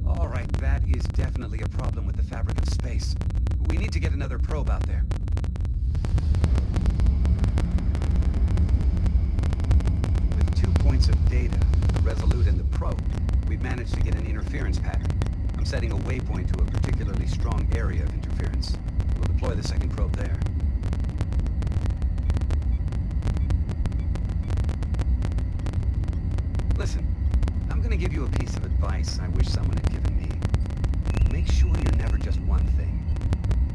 All right, that is definitely a problem with the fabric of space. We need to get another probe out there. With 2 points of data, the Resolute and the probe, we've managed to get an interference pattern. I'm setting a waypoint to a particularly strong area of interference. We'll deploy the second probe there. Listen, I'm gonna give you a piece of advice I wish someone had given me. Make sure you're never just one thing.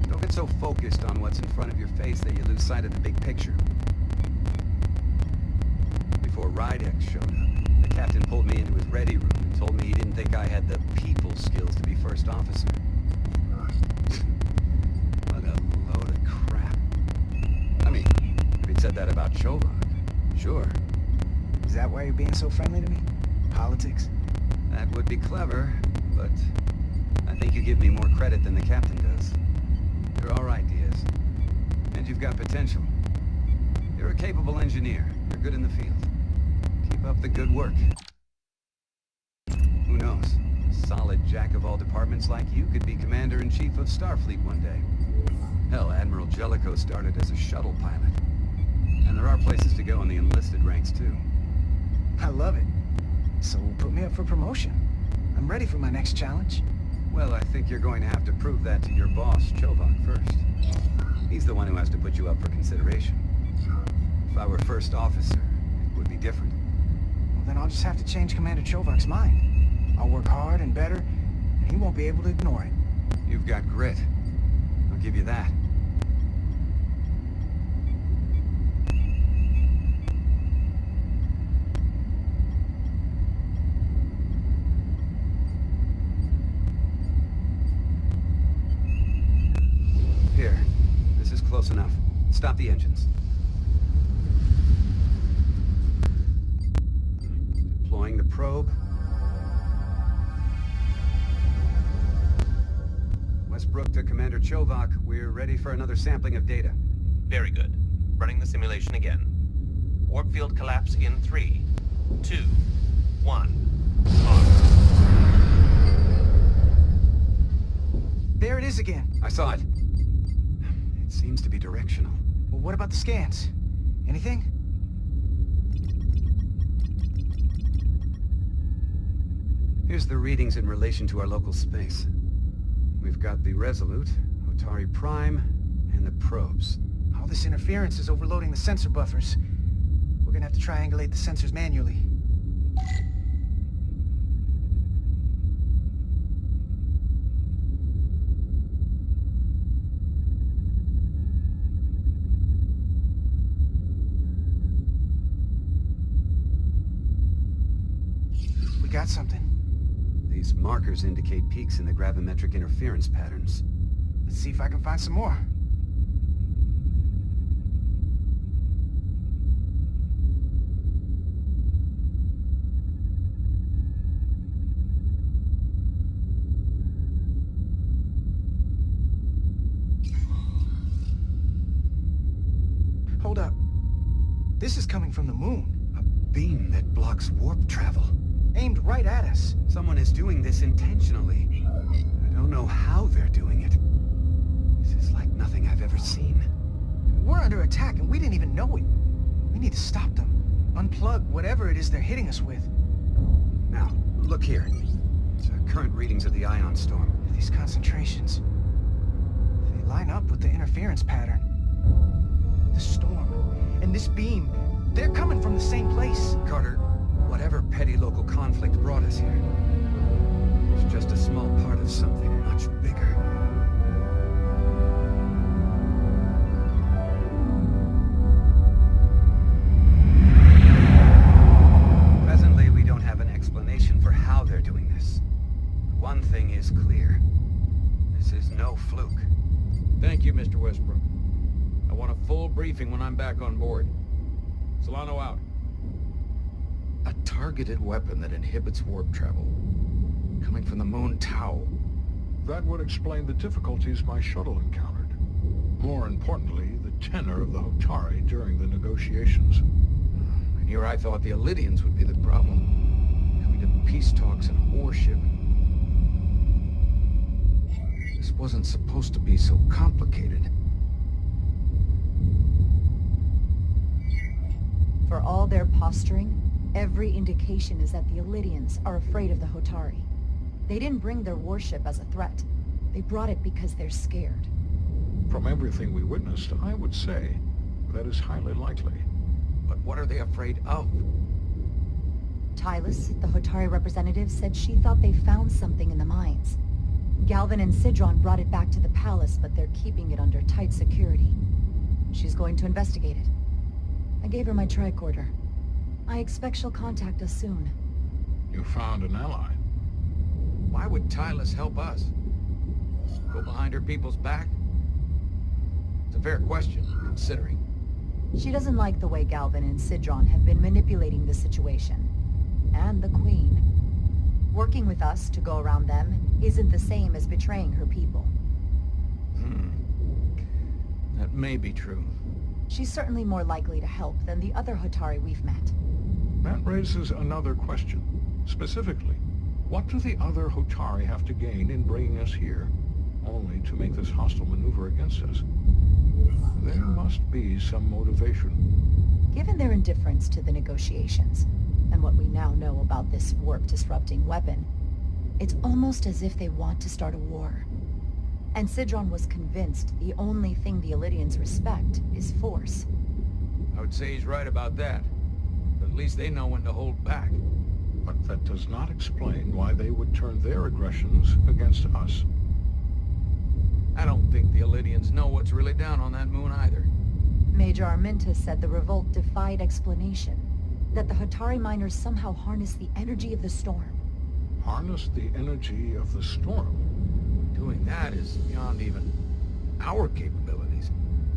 Don't get so focused on what's in front of your face that you lose sight of the big picture. Before Rydek showed up, the captain pulled me into his ready room and told me he didn't think I had the people skills to be first officer. What a load of crap. I mean, if he'd said that about Chovak, sure. Is that why you're being so friendly to me? Politics? That would be clever, but I think you give me more credit than the captain does. You're all right, Diaz. And you've got potential. You're a capable engineer. You're good in the field. Keep up the good work. Who knows? A solid jack of all departments like you could be Commander-in-Chief of Starfleet one day. Hell, Admiral Jellicoe started as a shuttle pilot. And there are places to go in the enlisted ranks, too. I love it. So put me up for promotion. I'm ready for my next challenge. Well, I think you're going to have to prove that to your boss, Chovak, first. He's the one who has to put you up for consideration. If I were first officer, it would be different. Well, then I'll just have to change Commander Chovak's mind. I'll work hard and better, and he won't be able to ignore it. You've got grit. I'll give you that. Here. This is close enough. Stop the engines. Deploying the probe. Westbrook to Commander Chovak. We're ready for another sampling of data. Very good. Running the simulation again. Warp field collapse in 3, 2, 1. There it is again. I saw it. It seems to be directional. Well, what about the scans? Anything? Here's the readings in relation to our local space. We've got the Resolute, Otari Prime, and the probes. All this interference is overloading the sensor buffers. We're gonna have to triangulate the sensors manually. We got something. These markers indicate peaks in the gravimetric interference patterns. Let's see if I can find some more. Hold up. This is coming from the moon. A beam that blocks warp travel. Aimed right at us. Someone is doing this intentionally. I don't know how they're doing it. This is like nothing I've ever seen. We're under attack and we didn't even know it. We need to stop them. Unplug whatever it is they're hitting us with. Now, look here. It's current readings of the ion storm. These concentrations. They line up with the interference pattern. The storm and this beam, they're coming from the same place. Carter, whatever petty local conflict brought us here, it's just a small part of something much bigger. Presently, we don't have an explanation for how they're doing this. One thing is clear. This is no fluke. Thank you, Mr. Westbrook. I want a full briefing when I'm back on board. Solano out. A targeted weapon that inhibits warp travel. Coming from the moon Tau. That would explain the difficulties my shuttle encountered. More importantly, the tenor of the Hotari during the negotiations. And here I thought the Illidians would be the problem. Coming to peace talks in a warship. This wasn't supposed to be so complicated. For all their posturing, every indication is that the Illidians are afraid of the Hotari. They didn't bring their warship as a threat. They brought it because they're scared. From everything we witnessed, I would say that is highly likely. But what are they afraid of? Tylus, the Hotari representative, said she thought they found something in the mines. Galvin and Sidron brought it back to the palace, but they're keeping it under tight security. She's going to investigate it. I gave her my tricorder. I expect she'll contact us soon. You found an ally. Why would Tylus help us? Go behind her people's back? It's a fair question, considering. She doesn't like the way Galvin and Sidron have been manipulating the situation. And the Queen. Working with us to go around them isn't the same as betraying her people. That may be true. She's certainly more likely to help than the other Hotari we've met. That raises another question. Specifically, what do the other Hotari have to gain in bringing us here, only to make this hostile maneuver against us? There must be some motivation. Given their indifference to the negotiations, and what we now know about this warp-disrupting weapon, it's almost as if they want to start a war. And Sidron was convinced the only thing the Illidians respect is force. I would say he's right about that. But at least they know when to hold back. But that does not explain why they would turn their aggressions against us. I don't think the Illidians know what's really down on that moon either. Major Arminta said the revolt defied explanation. That the Hatari miners somehow harnessed the energy of the storm. Harness the energy of the storm? Doing that is beyond even our capabilities.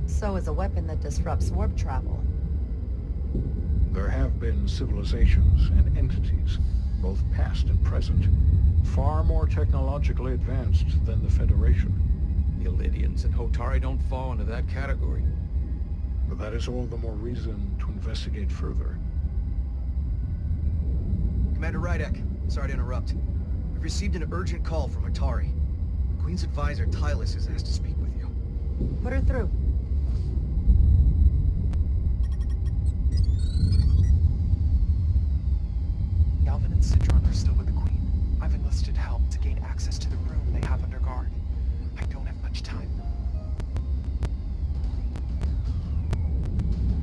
So is a weapon that disrupts warp travel. There have been civilizations and entities, both past and present, far more technologically advanced than the Federation. The Illidians and Hotari don't fall into that category. But that is all the more reason to investigate further. Commander Rydek, sorry to interrupt. We've received an urgent call from Atari. The Queen's advisor, Tylus, has asked to speak with you. Put her through. Galvin and Sidron are still with the Queen. I've enlisted help to gain access to the room they have under guard. I don't have much time.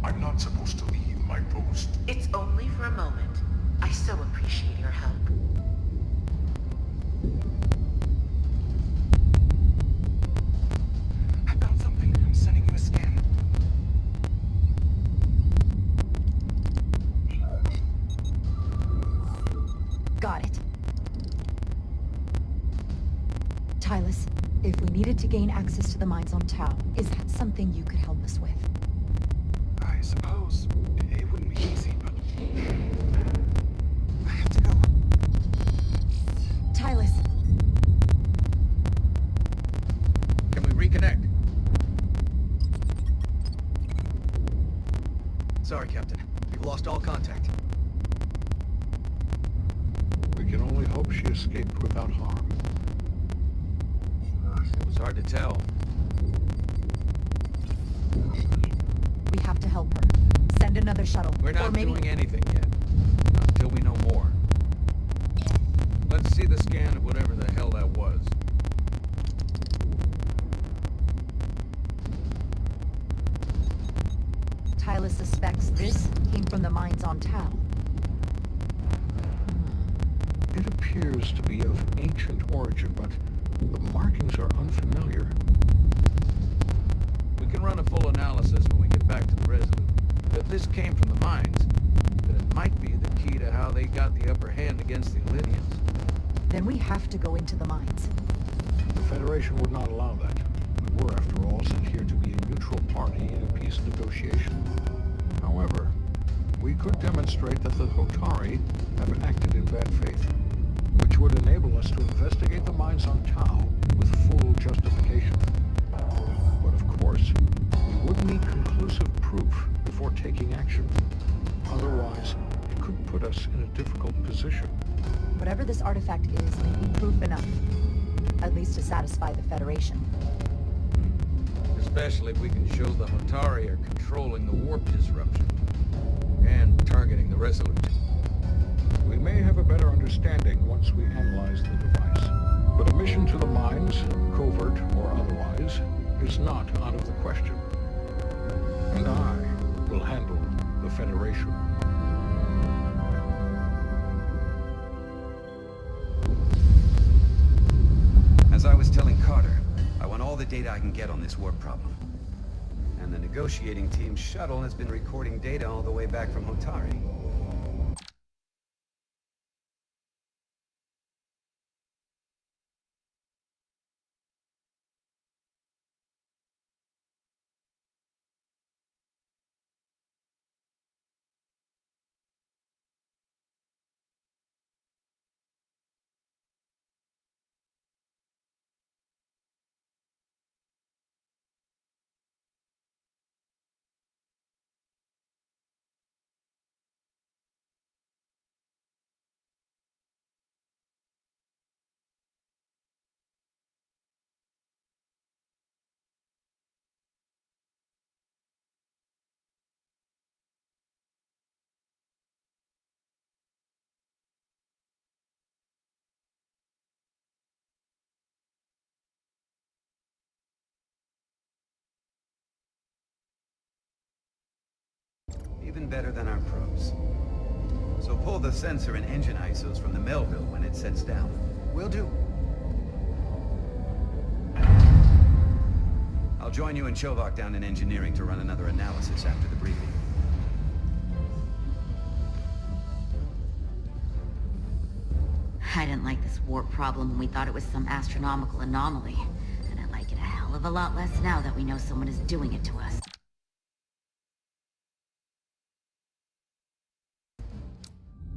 I'm not supposed to leave my post. It's only for a moment. I so appreciate your help. I found something. I'm sending you a scan. Got it. Tylus, if we needed to gain access to the mines on Tau, is that something you could help us with? I suppose it wouldn't be easy, but I have to go. Tylus. Can we reconnect? Sorry, Captain. We've lost all contact. We can only hope she escaped without harm. It was hard to tell. We have to help her. Send another shuttle. We're not or maybe... doing anything yet. Not until we know more. Let's see the scan of whatever the hell that was. Tylus suspects this came from the mines on Tau. It appears to be of ancient origin, but the markings are unfamiliar. We can run a full analysis when we get back to the Resolute. If this came from the mines, then it might be the key to how they got the upper hand against the Illidians. Then we have to go into the mines. The Federation would not allow that. We were, after all, sent here to be a neutral party in a peace negotiation. However, we could demonstrate that the Hotari have acted in bad faith, which would enable us to investigate the mines on Tau with full justification. But of course, we would need conclusive proof before taking action. Otherwise, it could put us in a difficult position. Whatever this artifact is may be proof enough. At least to satisfy the Federation. Especially if we can show the Hotari are controlling the warp disruption. And targeting the Resolute. We may have a better understanding once we analyze the device. But a mission to the mines, covert or otherwise, is not out of the question. And I will handle the Federation. As I was telling Carter, I want all the data I can get on this warp problem. And the negotiating team's shuttle has been recording data all the way back from Hotari. nothing better than our pros. So pull the sensor and engine ISOs from the Melville when it sets down. Will do. I'll join you and Chovak down in engineering to run another analysis after the briefing. I didn't like this warp problem when we thought it was some astronomical anomaly. And I like it a hell of a lot less now that we know someone is doing it to us.